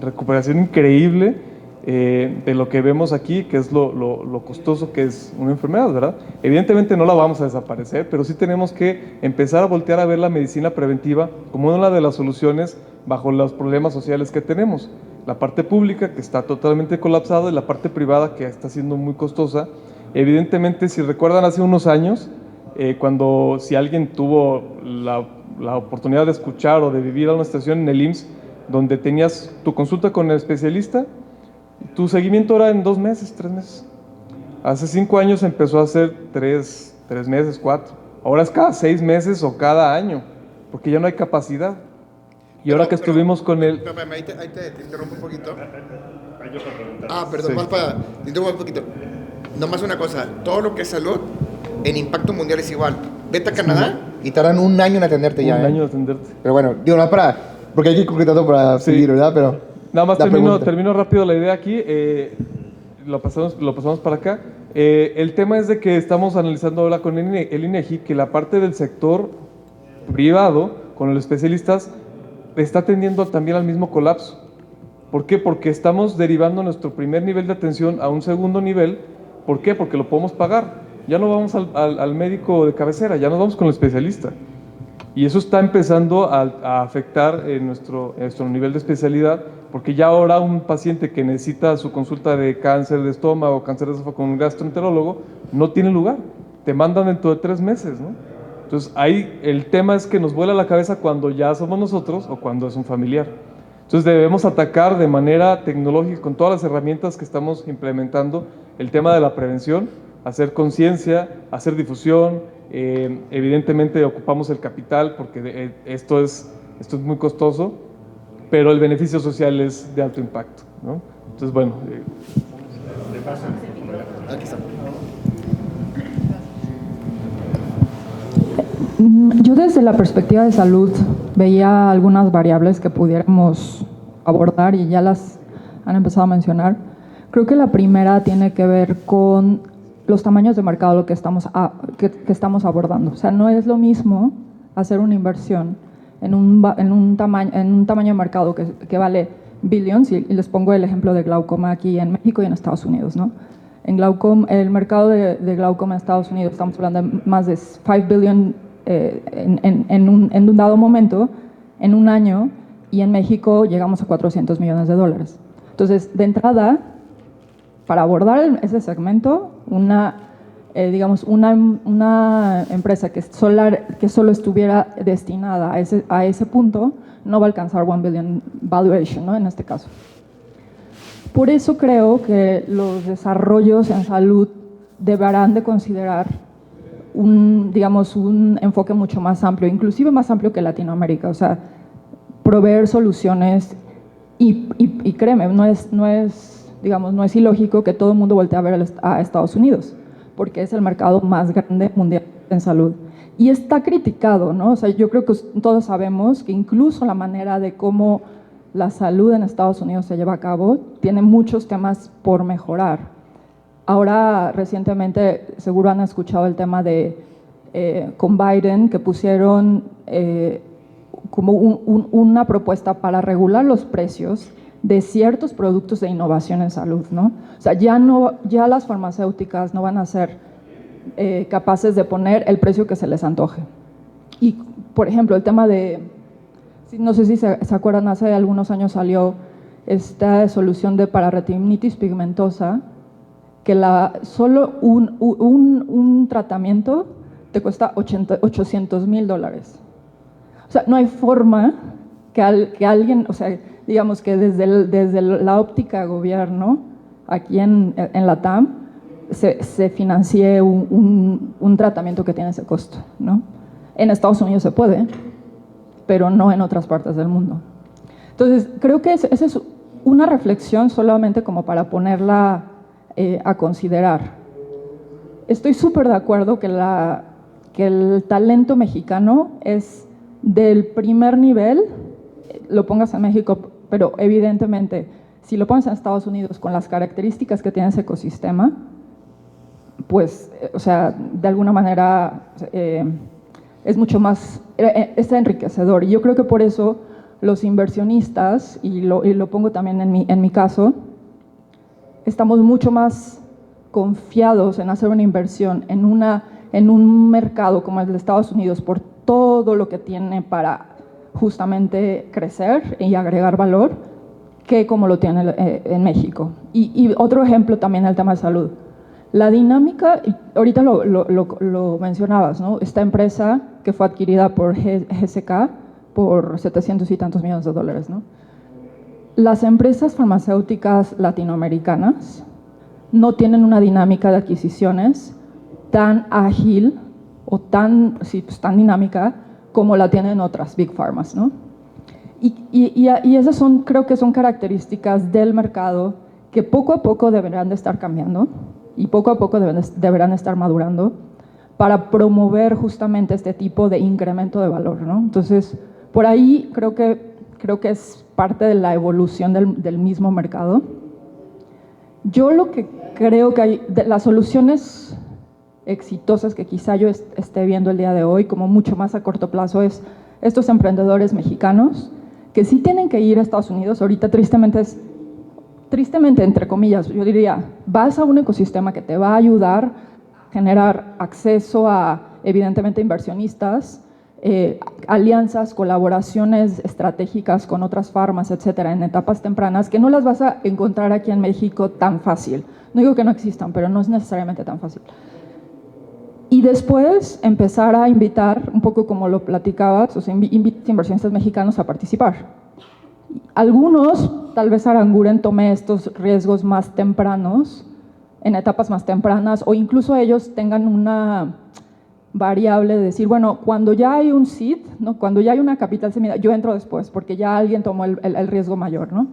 recuperación increíble de lo que vemos aquí, que es lo costoso que es una enfermedad, ¿verdad? Evidentemente no la vamos a desaparecer, pero sí tenemos que empezar a voltear a ver la medicina preventiva como una de las soluciones bajo los problemas sociales que tenemos. La parte pública, que está totalmente colapsada, y la parte privada, que está siendo muy costosa. Evidentemente, si recuerdan hace unos años, si alguien tuvo la oportunidad de escuchar o de vivir a una estación en el IMSS, donde tenías tu consulta con el especialista, tu seguimiento era en 2 meses, 3 meses. Hace 5 años empezó a ser 3 meses, 4. Ahora es cada 6 meses o cada año, porque ya no hay capacidad. Y ahora que estuvimos con él... Ahí te interrumpo un poquito. Perdón, Sí. más para... Te interrumpo un poquito. Nomás una cosa, todo lo que es salud, en impacto mundial es igual. Vete a Canadá y tardan 1 año en atenderte ya. Un año de atenderte. Pero bueno, digo, no para... Porque hay que ir concretando para Sí. seguir, ¿verdad? Pero... Nada más la pregunta. termino rápido la idea aquí, lo pasamos para acá. El tema es de que estamos analizando ahora con el INEGI que la parte del sector privado, con los especialistas, está tendiendo también al mismo colapso. ¿Por qué? Porque estamos derivando nuestro primer nivel de atención a un segundo nivel. ¿Por qué? Porque lo podemos pagar. Ya no vamos al médico de cabecera, ya nos vamos con el especialista. Y eso está empezando a afectar nuestro nivel de especialidad, porque ya ahora un paciente que necesita su consulta de cáncer de estómago, cáncer de esófago con un gastroenterólogo, no tiene lugar. Te mandan dentro de 3 meses, ¿no? Entonces, ahí el tema es que nos vuela la cabeza cuando ya somos nosotros o cuando es un familiar. Entonces, debemos atacar de manera tecnológica, con todas las herramientas que estamos implementando, el tema de la prevención, hacer conciencia, hacer difusión. Evidentemente ocupamos el capital porque esto es muy costoso, pero el beneficio social es de alto impacto, ¿no? Entonces, bueno. Aquí está. Yo desde la perspectiva de salud veía algunas variables que pudiéramos abordar y ya las han empezado a mencionar. Creo que la primera tiene que ver con los tamaños de mercado que estamos abordando. O sea, no es lo mismo hacer una inversión en un tamaño de mercado que vale billions, y les pongo el ejemplo de glaucoma aquí en México y en Estados Unidos, ¿no? En glaucoma, el mercado de glaucoma en Estados Unidos, estamos hablando de más de 5 billion en un dado momento, en un año, y en México llegamos a $400 millones. Entonces, de entrada, para abordar ese segmento, una empresa que solo estuviera destinada a ese punto no va a alcanzar 1 billion valuation, ¿no? En este caso. Por eso creo que los desarrollos en salud deberán de considerar un enfoque mucho más amplio, inclusive más amplio que Latinoamérica. O sea, proveer soluciones y créeme, no es ilógico que todo el mundo voltee a ver a Estados Unidos, porque es el mercado más grande mundial en salud. Y está criticado, ¿no? O sea, yo creo que todos sabemos que incluso la manera de cómo la salud en Estados Unidos se lleva a cabo tiene muchos temas por mejorar. Ahora, recientemente, seguro han escuchado el tema de con Biden, que pusieron como una propuesta para regular los precios de ciertos productos de innovación en salud, ¿no? O sea, ya las farmacéuticas no van a ser capaces de poner el precio que se les antoje. Y, por ejemplo, el tema de, no sé si se acuerdan, hace algunos años salió esta solución para retinitis pigmentosa, que solo un tratamiento te cuesta $800,000. O sea, no hay forma que alguien, o sea, digamos que desde la óptica gobierno, aquí en la TAM, se financie un tratamiento que tiene ese costo, ¿no? En Estados Unidos se puede, pero no en otras partes del mundo. Entonces, creo que esa es una reflexión solamente como para ponerla a considerar. Estoy súper de acuerdo que el talento mexicano es del primer nivel, lo pongas en México, pero evidentemente, si lo pones en Estados Unidos con las características que tiene ese ecosistema, pues, o sea, de alguna manera es mucho más, es enriquecedor. Y yo creo que por eso los inversionistas, y lo pongo también en mi caso, estamos mucho más confiados en hacer una inversión en un mercado como el de Estados Unidos por todo lo que tiene para justamente crecer y agregar valor, que como lo tiene en México. Y otro ejemplo también el tema de salud. La dinámica, ahorita lo mencionabas, ¿no? Esta empresa que fue adquirida por GSK por 700 y tantos millones de dólares, ¿no? Las empresas farmacéuticas latinoamericanas no tienen una dinámica de adquisiciones tan ágil o tan dinámica como la tienen otras Big Pharmas, ¿no? Y esas creo que son características del mercado que poco a poco deberán de estar cambiando y poco a poco deberán de estar madurando para promover justamente este tipo de incremento de valor, ¿no? Entonces, por ahí creo que es parte de la evolución del mismo mercado. Yo lo que creo que hay, de las soluciones exitosas que quizá yo esté viendo el día de hoy, como mucho más a corto plazo, es estos emprendedores mexicanos que sí tienen que ir a Estados Unidos. Ahorita tristemente, entre comillas, yo diría, vas a un ecosistema que te va a ayudar a generar acceso a, evidentemente, inversionistas, alianzas, colaboraciones estratégicas con otras farmas, etcétera, en etapas tempranas, que no las vas a encontrar aquí en México tan fácil. No digo que no existan, pero no es necesariamente tan fácil. Y después empezar a invitar, un poco como lo platicabas, o sea, inversionistas mexicanos a participar. Algunos, tal vez Aranguren tome estos riesgos más tempranos, en etapas más tempranas, o incluso ellos tengan una variable de decir, bueno, cuando ya hay un seed, ¿no? Cuando ya hay una capital semilla, yo entro después, porque ya alguien tomó el riesgo mayor, ¿no?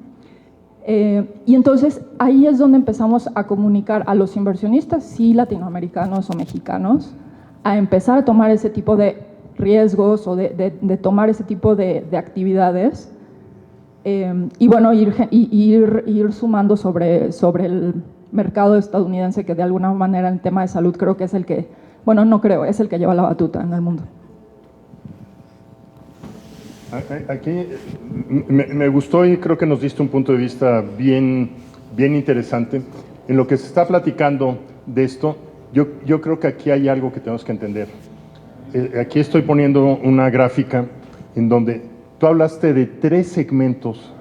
Y entonces ahí es donde empezamos a comunicar a los inversionistas, sí latinoamericanos o mexicanos, a empezar a tomar ese tipo de riesgos o de tomar ese tipo de actividades, y bueno, ir sumando sobre el mercado estadounidense, que de alguna manera en el tema de salud creo que es el que, bueno, no creo, es el que lleva la batuta en el mundo. Aquí me gustó y creo que nos diste un punto de vista bien interesante. En lo que se está platicando de esto, yo creo que aquí hay algo que tenemos que entender. Aquí estoy poniendo una gráfica en donde tú hablaste de 3 segmentos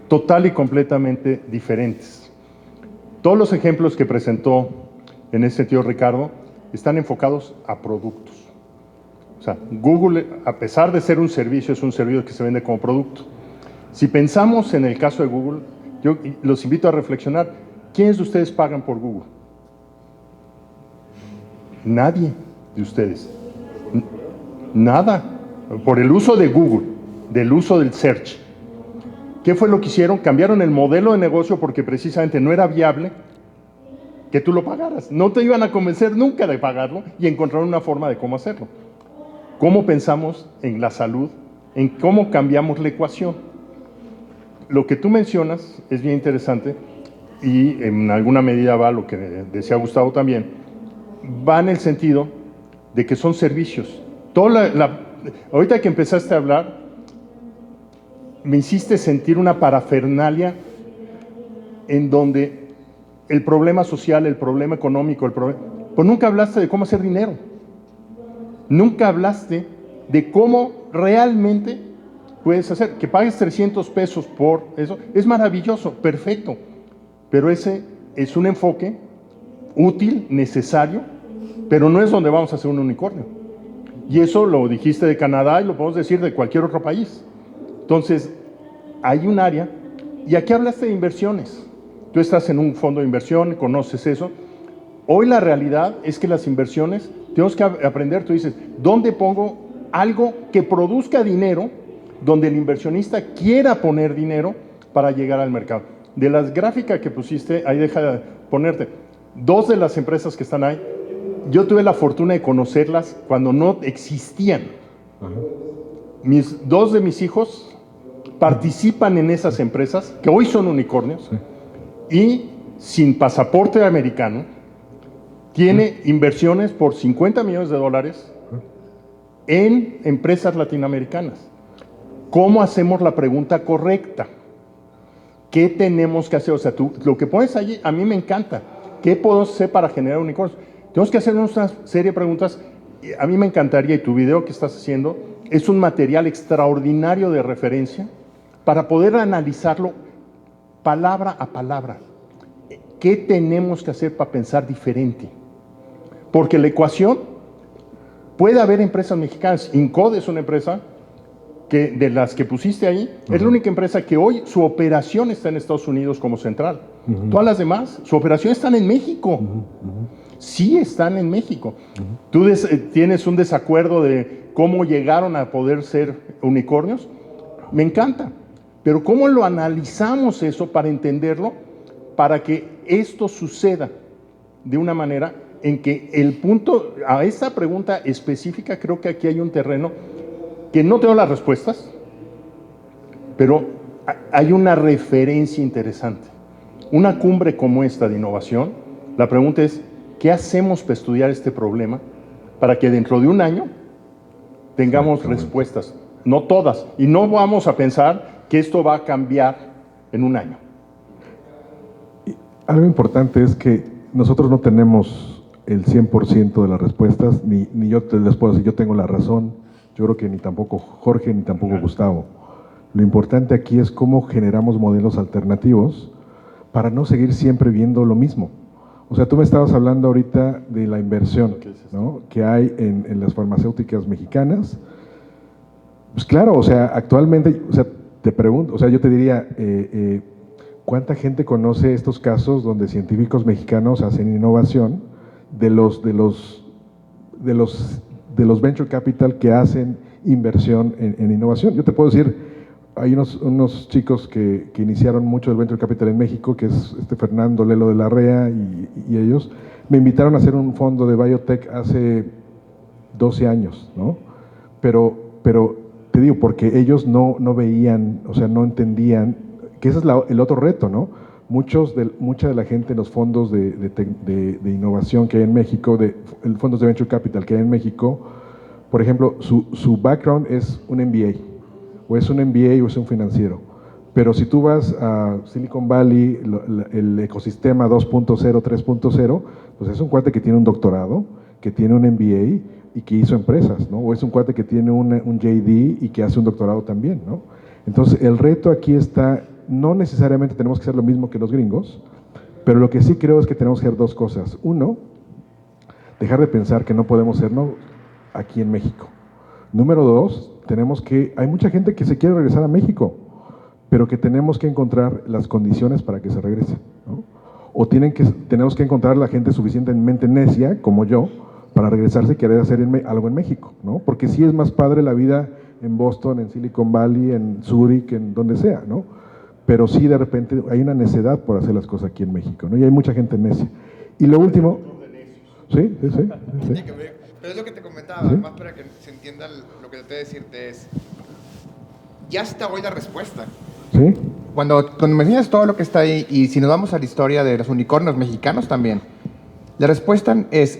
total y completamente diferentes. Todos los ejemplos que presentó en ese sentido Ricardo están enfocados a productos. O sea, Google, a pesar de ser un servicio, es un servicio que se vende como producto. Si pensamos en el caso de Google, yo los invito a reflexionar. ¿Quiénes de ustedes pagan por Google? Nadie de ustedes. Nada. Por el uso de Google, del uso del search. ¿Qué fue lo que hicieron? Cambiaron el modelo de negocio porque precisamente no era viable que tú lo pagaras. No te iban a convencer nunca de pagarlo y encontraron una forma de cómo hacerlo. ¿Cómo pensamos en la salud? En cómo cambiamos la ecuación. Lo que tú mencionas es bien interesante y en alguna medida va lo que decía Gustavo también, va en el sentido de que son servicios. Ahorita que empezaste a hablar, me hiciste sentir una parafernalia en donde el problema social, el problema económico, pues nunca hablaste de cómo hacer dinero. Nunca hablaste de cómo realmente puedes hacer. Que pagues 300 pesos por eso, es maravilloso, perfecto. Pero ese es un enfoque útil, necesario, pero no es donde vamos a hacer un unicornio. Y eso lo dijiste de Canadá y lo podemos decir de cualquier otro país. Entonces, hay un área, y aquí hablaste de inversiones. Tú estás en un fondo de inversión, conoces eso. Hoy la realidad es que las inversiones, tenemos que aprender, tú dices, ¿dónde pongo algo que produzca dinero, donde el inversionista quiera poner dinero para llegar al mercado? De las gráficas que pusiste, ahí deja de ponerte, 2 de las empresas que están ahí, yo tuve la fortuna de conocerlas cuando no existían. 2 de mis hijos participan en esas empresas, que hoy son unicornios, y sin pasaporte americano, tiene inversiones por $50 millones en empresas latinoamericanas. ¿Cómo hacemos la pregunta correcta? ¿Qué tenemos que hacer? O sea, tú, lo que pones allí, a mí me encanta. ¿Qué puedo hacer para generar unicornios? Tenemos que hacer una serie de preguntas. A mí me encantaría, y tu video que estás haciendo es un material extraordinario de referencia para poder analizarlo palabra a palabra. ¿Qué tenemos que hacer para pensar diferente? Porque la ecuación, puede haber empresas mexicanas. Incode es una empresa que, de las que pusiste ahí, es la única empresa que hoy su operación está en Estados Unidos como central. Todas las demás, su operación están en México. Sí están en México. Tú tienes un desacuerdo de cómo llegaron a poder ser unicornios. Me encanta. Pero ¿cómo lo analizamos eso para entenderlo? Para que esto suceda de una manera en que el punto, a esta pregunta específica, creo que aquí hay un terreno que no tengo las respuestas, pero hay una referencia interesante. Una cumbre como esta de innovación, la pregunta es, ¿qué hacemos para estudiar este problema para que dentro de un año tengamos respuestas? No todas, y no vamos a pensar que esto va a cambiar en un año. Algo importante es que nosotros no tenemos el 100% de las respuestas, ni yo les puedo decir, yo tengo la razón, yo creo que ni tampoco Jorge, ni tampoco Gustavo. Lo importante aquí es cómo generamos modelos alternativos para no seguir siempre viendo lo mismo. O sea, tú me estabas hablando ahorita de la inversión, ¿no?, que hay en las farmacéuticas mexicanas. Pues claro, o sea, actualmente, o sea, te pregunto, o sea, yo te diría, ¿cuánta gente conoce estos casos donde científicos mexicanos hacen innovación de los venture capital que hacen inversión en innovación? Yo te puedo decir, hay unos chicos que iniciaron mucho el venture capital en México, que es Fernando Lelo de la Rea y ellos, me invitaron a hacer un fondo de biotech hace 12 años, ¿no? Pero te digo, porque ellos no veían, o sea, no entendían, que ese es el otro reto, ¿no? Mucha de la gente en los fondos de innovación que hay en México, fondos de venture capital que hay en México, por ejemplo, su background es un MBA, o es un MBA o es un financiero. Pero si tú vas a Silicon Valley, el ecosistema 2.0, 3.0, pues es un cuate que tiene un doctorado, que tiene un MBA y que hizo empresas, ¿no? O es un cuate que tiene un JD y que hace un doctorado también, ¿no? Entonces, el reto aquí está, no necesariamente tenemos que hacer lo mismo que los gringos, pero lo que sí creo es que tenemos que hacer 2 cosas. Uno, dejar de pensar que no podemos serlo aquí en México. Número 2, hay mucha gente que se quiere regresar a México, pero que tenemos que encontrar las condiciones para que se regrese, ¿no? O tenemos que encontrar la gente suficientemente necia, como yo, para regresarse y querer hacer algo en México, ¿no? Porque sí es más padre la vida en Boston, en Silicon Valley, en Zurich, en donde sea, ¿no? Pero sí de repente hay una necedad por hacer las cosas aquí en México, ¿no? Y hay mucha gente necia. Y lo último... Sí. Pero es lo que te comentaba, más para que se entienda lo que traté de decirte es, ya está hoy la respuesta. ¿Sí? Cuando me enseñas todo lo que está ahí, y si nos vamos a la historia de los unicornios mexicanos también, la respuesta es,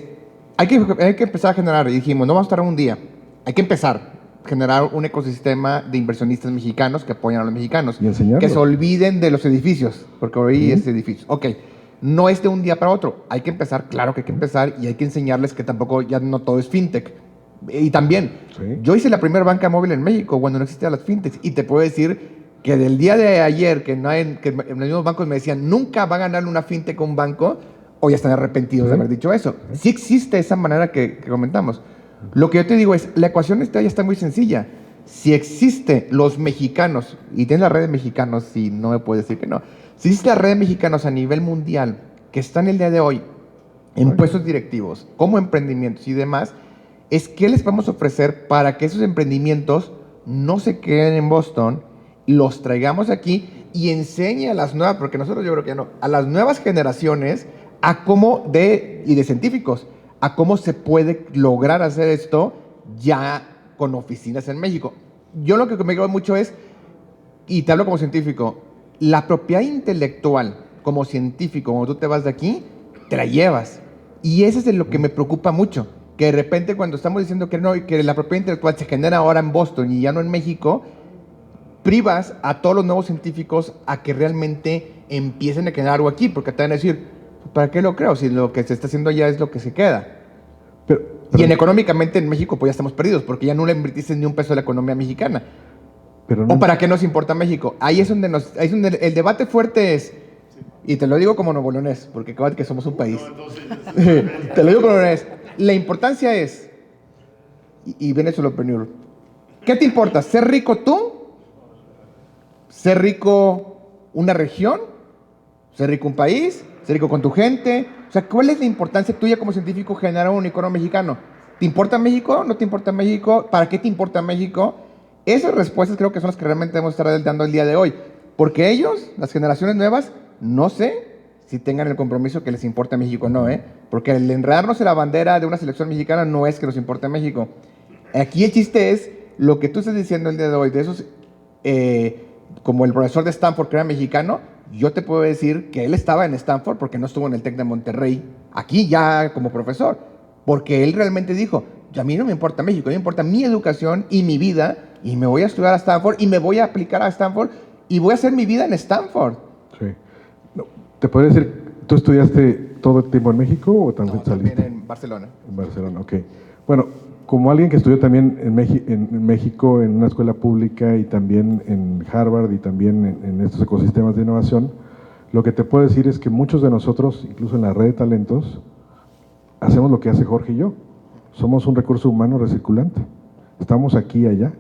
hay que empezar a generar, y dijimos, no vamos a estar un día, hay que empezar a generar un ecosistema de inversionistas mexicanos que apoyan a los mexicanos. Y enseñarlos. Que se olviden de los edificios, porque hoy es edificios. Ok, no es de un día para otro, hay que empezar, claro que hay que empezar, y hay que enseñarles que tampoco, ya no todo es fintech. Y también, yo hice la primera banca móvil en México cuando no existían las fintechs, y te puedo decir que del día de ayer, que en los mismos bancos me decían, nunca va a ganarle una fintech a un banco, hoy están arrepentidos de haber dicho eso. Sí existe esa manera que comentamos. Lo que yo te digo es, la ecuación ya está muy sencilla. Si existe los mexicanos, y tienes la red de mexicanos, y no me puedes decir que no, si existe la red de mexicanos a nivel mundial, que están el día de hoy en puestos directivos, como emprendimientos y demás, es qué les vamos a ofrecer para que esos emprendimientos no se queden en Boston, los traigamos aquí y enseñe a las nuevas, porque nosotros yo creo que ya no, a las nuevas generaciones a cómo y de científicos, a cómo se puede lograr hacer esto ya con oficinas en México. Yo lo que me creo mucho es, y te hablo como científico, la propiedad intelectual como científico, cuando tú te vas de aquí, te la llevas. Y eso es de lo que me preocupa mucho, que de repente cuando estamos diciendo que no, que la propiedad intelectual se genera ahora en Boston y ya no en México, privas a todos los nuevos científicos a que realmente empiecen a generar algo aquí, porque te van a decir, ¿para qué lo creo? Si lo que se está haciendo ya es lo que se queda. Y económicamente en México pues ya estamos perdidos, porque ya no le invertiste ni un peso a la economía mexicana. ¿O para qué nos importa México? Ahí es donde, el debate fuerte es, y te lo digo como novoleonés, porque acaba que somos un país. Te lo digo como novoleonés. La importancia es, y viene solopreneur, ¿qué te importa? ¿Ser rico tú? ¿Ser rico una región? ¿Ser rico un país? ¿Ser rico con tu gente? O sea, ¿cuál es la importancia tuya como científico generar un unicornio mexicano? ¿Te importa México? ¿No te importa México? ¿Para qué te importa México? Esas respuestas creo que son las que realmente debemos estar dando el día de hoy. Porque ellos, las generaciones nuevas, no sé si tengan el compromiso que les importa México o no, ¿eh? Porque el enredarnos en la bandera de una selección mexicana no es que nos importe México. Aquí el chiste es lo que tú estás diciendo el día de hoy, de esos, como el profesor de Stanford que era mexicano, yo te puedo decir que él estaba en Stanford porque no estuvo en el TEC de Monterrey, aquí ya como profesor, porque él realmente dijo, a mí no me importa México, a mí me importa mi educación y mi vida, y me voy a estudiar a Stanford, y me voy a aplicar a Stanford, y voy a hacer mi vida en Stanford. Sí. No, ¿te podría decir, tú estudiaste todo el tiempo en México o también saliste? También en Barcelona. En Barcelona, ok. Bueno, como alguien que estudió también en México en una escuela pública y también en Harvard y también en estos ecosistemas de innovación, lo que te puedo decir es que muchos de nosotros, incluso en la red de talentos, hacemos lo que hace Jorge y yo. Somos un recurso humano recirculante. Estamos aquí y allá.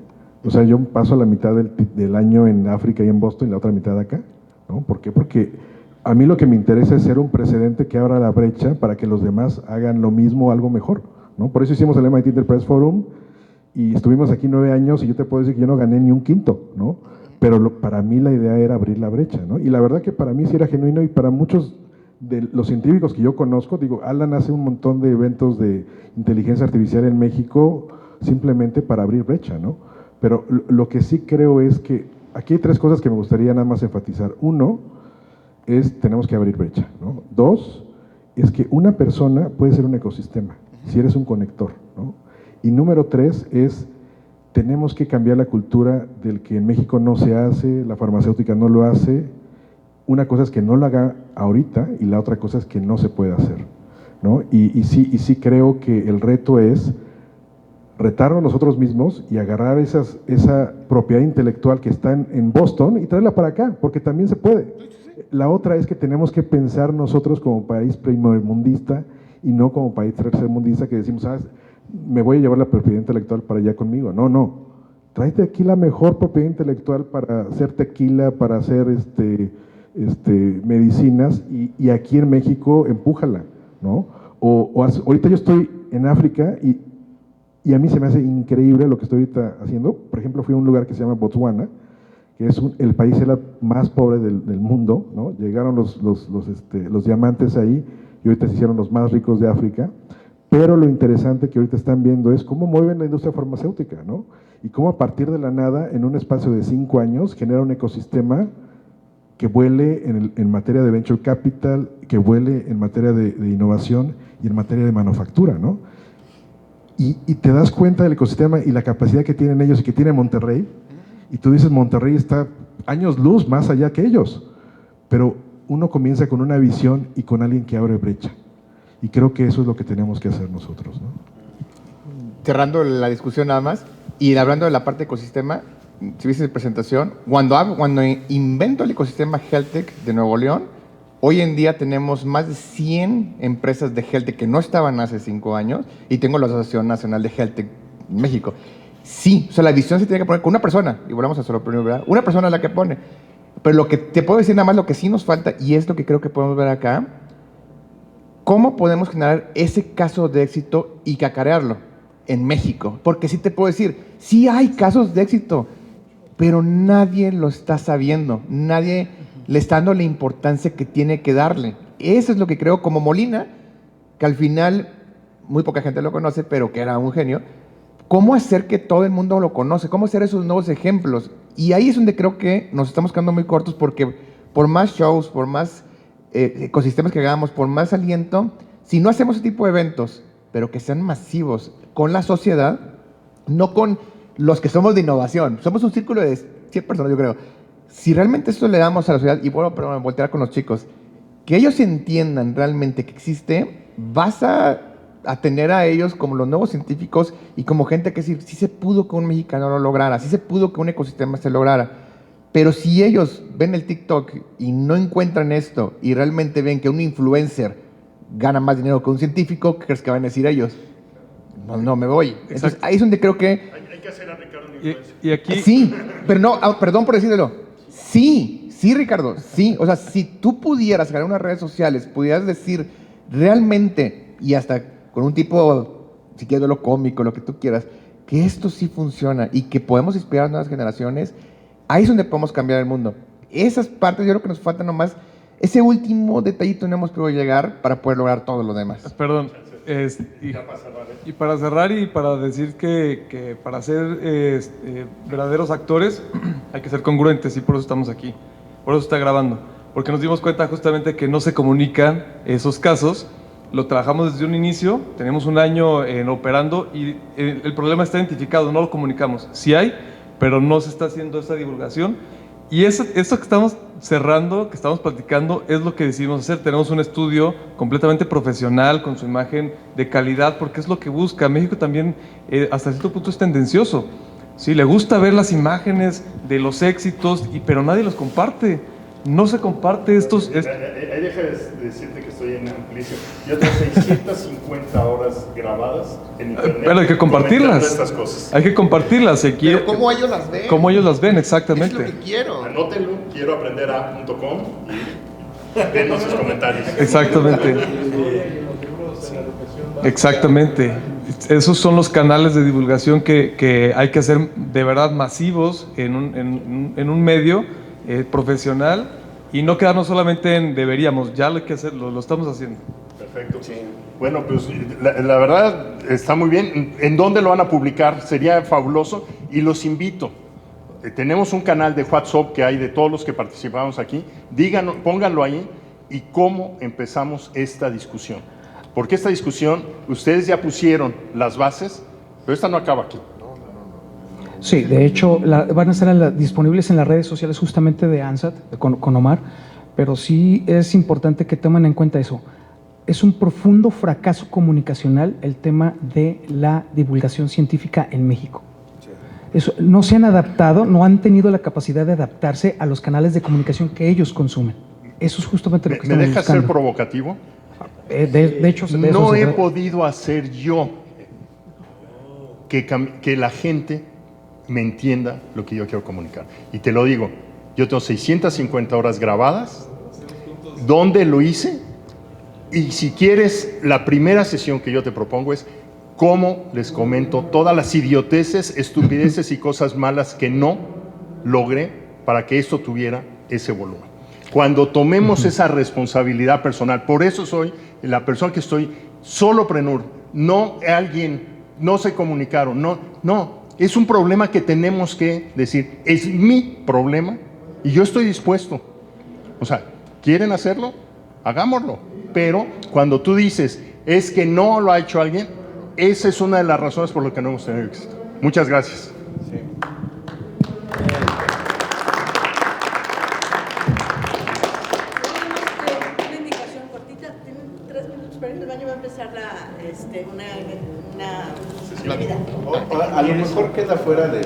O sea, yo paso la mitad del año en África y en Boston y la otra mitad acá, ¿no? ¿Por qué? Porque a mí lo que me interesa es ser un precedente que abra la brecha para que los demás hagan lo mismo o algo mejor, ¿no? Por eso hicimos el MIT Enterprise Forum y estuvimos aquí 9 años y yo te puedo decir que yo no gané ni un quinto, ¿no? Pero para mí la idea era abrir la brecha, ¿no? Y la verdad que para mí sí era genuino y para muchos de los científicos que yo conozco, digo, Alan hace un montón de eventos de inteligencia artificial en México simplemente para abrir brecha, ¿no? Pero lo que sí creo es que aquí hay 3 cosas que me gustaría nada más enfatizar. 1 es tenemos que abrir brecha, ¿no? 2 es que una persona puede ser un ecosistema, si eres un conector, ¿no? Y número 3 es tenemos que cambiar la cultura del que en México no se hace, la farmacéutica no lo hace. Una cosa es que no lo haga ahorita y la otra cosa es que no se puede hacer, ¿no? Y sí creo que el reto es retarnos nosotros mismos y agarrar esa propiedad intelectual que está en Boston y traerla para acá, porque también se puede. La otra es que tenemos que pensar nosotros como país primermundista y no como país tercermundista que decimos, me voy a llevar la propiedad intelectual para allá conmigo. No. Tráete aquí la mejor propiedad intelectual para hacer tequila, para hacer medicinas y aquí en México empújala, ¿no? Ahorita yo estoy en África y a mí se me hace increíble lo que estoy ahorita haciendo. Por ejemplo, fui a un lugar que se llama Botswana, que es el país más pobre del mundo, ¿no? Llegaron los diamantes ahí y ahorita se hicieron los más ricos de África, pero lo interesante que ahorita están viendo es cómo mueven la industria farmacéutica, ¿no? Y cómo a partir de la nada, en un espacio de 5 años, genera un ecosistema que vuele en materia de venture capital, que vuele en materia de innovación y en materia de manufactura, ¿no? Y te das cuenta del ecosistema y la capacidad que tienen ellos y que tiene Monterrey, y tú dices, Monterrey está años luz más allá que ellos, pero uno comienza con una visión y con alguien que abre brecha, y creo que eso es lo que tenemos que hacer nosotros, ¿no? Cerrando la discusión nada más, y hablando de la parte de ecosistema, si viste mi presentación, cuando invento el ecosistema HealthTech de Nuevo León, hoy en día tenemos más de 100 empresas de HealthTech que no estaban hace 5 años y tengo la Asociación Nacional de HealthTech en México. Sí, o sea, la visión se tiene que poner con una persona, y volvemos a solo primero, ¿verdad? Una persona es la que pone. Pero lo que te puedo decir nada más, lo que sí nos falta, y es lo que creo que podemos ver acá, ¿cómo podemos generar ese caso de éxito y cacarearlo en México? Porque sí te puedo decir, sí hay casos de éxito, pero nadie lo está sabiendo, nadie le está dando la importancia que tiene que darle. Eso es lo que creo como Molina, que al final muy poca gente lo conoce, pero que era un genio. ¿Cómo hacer que todo el mundo lo conoce? ¿Cómo hacer esos nuevos ejemplos? Y ahí es donde creo que nos estamos quedando muy cortos, porque por más shows, por más ecosistemas que hagamos, por más aliento, si no hacemos ese tipo de eventos, pero que sean masivos con la sociedad, no con los que somos de innovación, somos un círculo de 100 personas, yo creo. Si realmente esto le damos a la sociedad, y bueno, perdón, voltear con los chicos, que ellos entiendan realmente que existe, vas a tener a ellos como los nuevos científicos y como gente que sí se pudo que un mexicano lo lograra, sí se pudo que un ecosistema se lograra. Pero si ellos ven el TikTok y no encuentran esto y realmente ven que un influencer gana más dinero que un científico, ¿qué crees que van a decir ellos? No me voy. Entonces, ahí es donde creo que... Hay que hacer a Ricardo un Y, y aquí... Sí, pero no, perdón por decírtelo. Sí, Ricardo, sí. O sea, si tú pudieras ganar unas redes sociales, pudieras decir realmente, y hasta con un tipo, si quieres lo cómico, lo que tú quieras, que esto sí funciona y que podemos inspirar a nuevas generaciones, ahí es donde podemos cambiar el mundo. Esas partes yo creo que nos falta nomás, ese último detallito no hemos podido llegar para poder lograr todo lo demás. Perdón. Y para cerrar y para decir que para ser verdaderos actores hay que ser congruentes, y por eso estamos aquí, por eso está grabando, porque nos dimos cuenta justamente que no se comunican esos casos. Lo trabajamos desde un inicio, tenemos un año operando y el problema está identificado, no lo comunicamos. Sí hay, pero no se está haciendo esa divulgación. Y eso que estamos cerrando, que estamos platicando, es lo que decidimos hacer. Tenemos un estudio completamente profesional, con su imagen de calidad, porque es lo que busca. México también, hasta cierto punto, es tendencioso. Sí, le gusta ver las imágenes de los éxitos, pero nadie los comparte. No se comparte estos... Deja de decirte que estoy en Amplicio. Yo tengo 650 horas grabadas en internet. Pero hay que compartirlas. Estas cosas. Hay que compartirlas. Pero ¿cómo ellos las ven? ¿Cómo ellos las ven? Exactamente. Es lo que quiero. Anótenlo, quieroaprendera.com y denos sus comentarios. Exactamente. Exactamente. Esos son los canales de divulgación que hay que hacer de verdad masivos en un medio profesional, y no quedarnos solamente en deberíamos, ya lo hay que hacer, lo estamos haciendo. Perfecto. Sí. Bueno, pues la verdad está muy bien. ¿En dónde lo van a publicar? Sería fabuloso y los invito. Tenemos un canal de WhatsApp que hay de todos los que participamos aquí. Díganos, pónganlo ahí, y cómo empezamos esta discusión. Porque esta discusión, ustedes ya pusieron las bases, pero esta no acaba aquí. Sí, de hecho van a estar disponibles en las redes sociales justamente de ANSAT, con Omar, pero sí es importante que tomen en cuenta eso. Es un profundo fracaso comunicacional el tema de la divulgación científica en México. Eso, no se han adaptado, no han tenido la capacidad de adaptarse a los canales de comunicación que ellos consumen. Eso es justamente lo que estamos buscando. ¿Me dejas ser provocativo? De hecho, no he podido hacer yo que la gente me entienda lo que yo quiero comunicar. Y te lo digo, yo tengo 650 horas grabadas. ¿Dónde lo hice? Y si quieres, la primera sesión que yo te propongo es cómo les comento todas las idioteces, estupideces y cosas malas que no logré para que esto tuviera ese volumen. Cuando tomemos esa responsabilidad personal, por eso soy la persona que estoy solopreneur, no alguien, no se comunicaron, no. Es un problema que tenemos que decir, es mi problema y yo estoy dispuesto. O sea, ¿quieren hacerlo? Hagámoslo. Pero cuando tú dices, es que no lo ha hecho alguien, esa es una de las razones por las que no hemos tenido éxito. Muchas gracias. Sí. Una indicación cortita, tienen 3 minutos, pero en el baño va a empezar una actividad. A lo mejor queda fuera de...